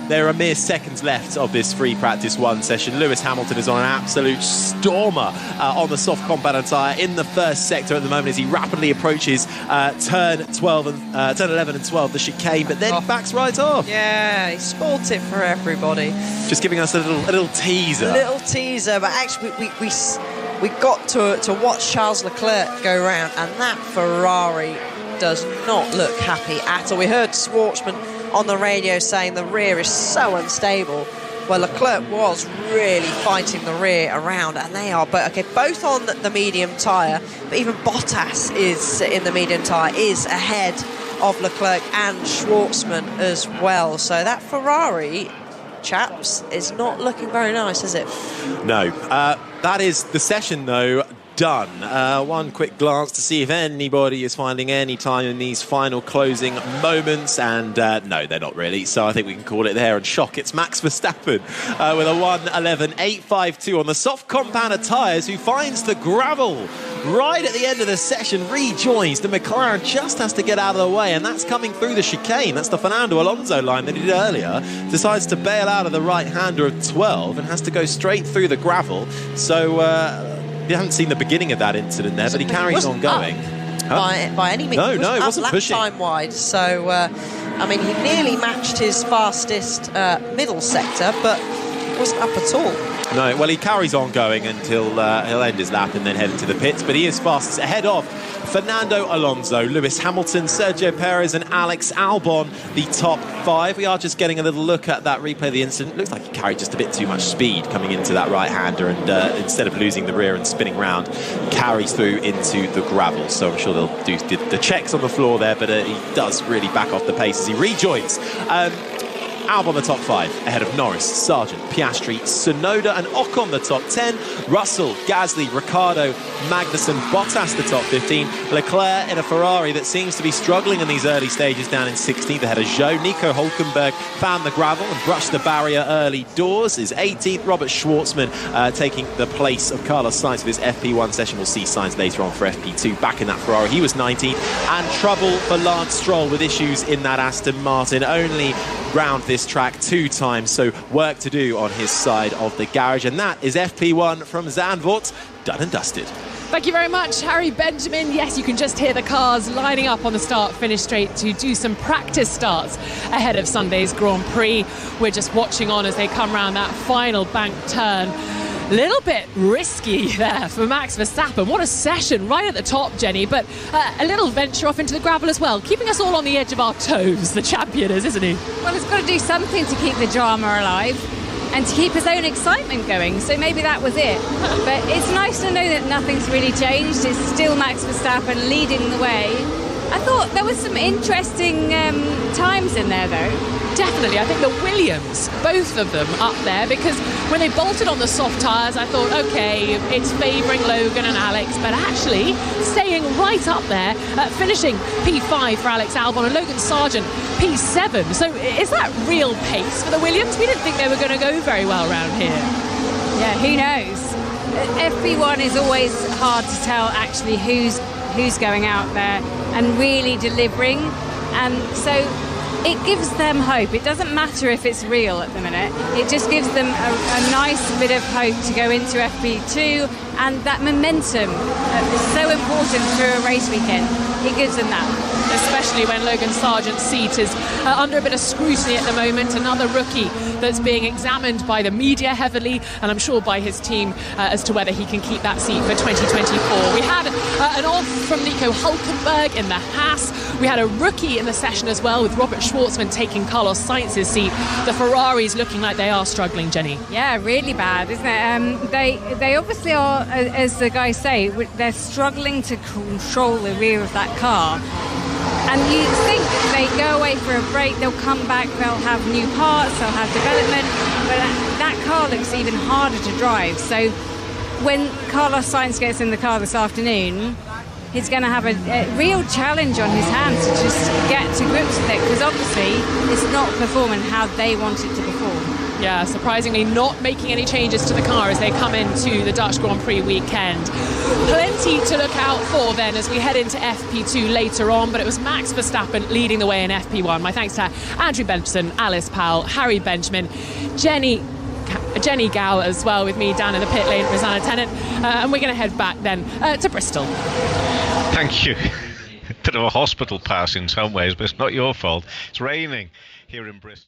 There are mere seconds left of this free practice 1 session. Lewis Hamilton is on an absolute stormer on the soft compound tyre in the first sector at the moment as he rapidly approaches turn 11 and 12, the chicane, but then backs right off. Yeah, he spoilt it for everybody. Just giving us a little teaser. But actually we got to watch Charles Leclerc go round, and that Ferrari does not look happy at all. We heard Schwartzman on the radio saying the rear is so unstable. Well, Leclerc was really fighting the rear around, and they are both on the medium tyre, but even Bottas is in the medium tyre, is ahead of Leclerc and Schwartzman as well. So that Ferrari, chaps, is not looking very nice, is it? No. That is the session, though, done. One quick glance to see if anybody is finding any time in these final closing moments, and no, they're not really, so I think we can call it there and shock. It's Max Verstappen with a 1:11.852 on the soft compounder tyres, who finds the gravel right at the end of the session, rejoins the McLaren, just has to get out of the way, and that's coming through the chicane. That's the Fernando Alonso line that he did earlier. Decides to bail out of the right-hander of 12 and has to go straight through the gravel. So you haven't seen the beginning of that incident there, but he carries on going. By any means. No, it wasn't lap pushing. Time wide. So, I mean, he nearly matched his fastest middle sector, but wasn't up at all. No, well, he carries on going until he'll end his lap and then head into the pits, but he is fastest ahead of Fernando Alonso, Lewis Hamilton, Sergio Perez and Alex Albon, the top 5. We are just getting a little look at that replay of the incident. Looks like he carried just a bit too much speed coming into that right-hander, and instead of losing the rear and spinning round, carries through into the gravel. So I'm sure they'll do the checks on the floor there, but he does really back off the pace as he rejoins. Albon the top 5, ahead of Norris, Sargent, Piastri, Tsunoda and Ocon the top 10, Russell, Gasly, Ricciardo, Magnussen, Bottas the top 15, Leclerc in a Ferrari that seems to be struggling in these early stages down in 16th ahead of Zhou. Nico Hülkenberg found the gravel and brushed the barrier early doors, is 18th. Robert Schwartzman taking the place of Carlos Sainz with his FP1 session. We'll see Sainz later on for FP2 back in that Ferrari. He was 19th, and trouble for Lance Stroll with issues in that Aston Martin. Only round this track 2 times, so work to do on his side of the garage. And that is FP1 from Zandvoort, done and dusted. Thank you very much, Harry Benjamin. Yes, you can just hear the cars lining up on the start-finish straight to do some practice starts ahead of Sunday's Grand Prix. We're just watching on as they come round that final bank turn. Little bit risky there for Max Verstappen. What a session right at the top, Jenny, but a little venture off into the gravel as well, keeping us all on the edge of our toes. The champion is, isn't he? Well, he's got to do something to keep the drama alive and to keep his own excitement going, so maybe that was it. But it's nice to know that nothing's really changed. It's still Max Verstappen leading the way. I thought there was some interesting times in there, though. Definitely. I think the Williams, both of them up there, because when they bolted on the soft tyres, I thought, OK, it's favouring Logan and Alex, but actually staying right up there, finishing P5 for Alex Albon and Logan Sargent P7. So is that real pace for the Williams? We didn't think they were going to go very well around here. Yeah, who knows? FP1 is always hard to tell actually who's going out there and really delivering, and so it gives them hope. It doesn't matter if it's real at the minute, it just gives them a nice bit of hope to go into FP2, and that momentum is so important through a race weekend. It gives them that. especially when Logan Sargent's seat is under a bit of scrutiny at the moment. Another rookie that's being examined by the media heavily, and I'm sure by his team as to whether he can keep that seat for 2024. We had an off from Nico Hülkenberg in the Haas. We had a rookie in the session as well, with Robert Schwartzman taking Carlos Sainz's seat. The Ferraris looking like they are struggling, Jenny. Yeah, really bad, isn't it? They obviously are, as the guys say, they're struggling to control the rear of that car. And you think they go away for a break, they'll come back, they'll have new parts, they'll have development, but that car looks even harder to drive. So when Carlos Sainz gets in the car this afternoon, he's going to have a real challenge on his hands to just get to grips with it, because obviously it's not performing how they want it to perform. Yeah, surprisingly not making any changes to the car as they come into the Dutch Grand Prix weekend. Plenty to look out for then as we head into FP2 later on, but it was Max Verstappen leading the way in FP1. My thanks to Andrew Benson, Alice Powell, Harry Benjamin, Jenny Gow as well with me down in the pit lane, Rosanna Tennant, and we're going to head back then to Bristol. Thank you. Bit of a hospital pass in some ways, but it's not your fault. It's raining here in Bristol.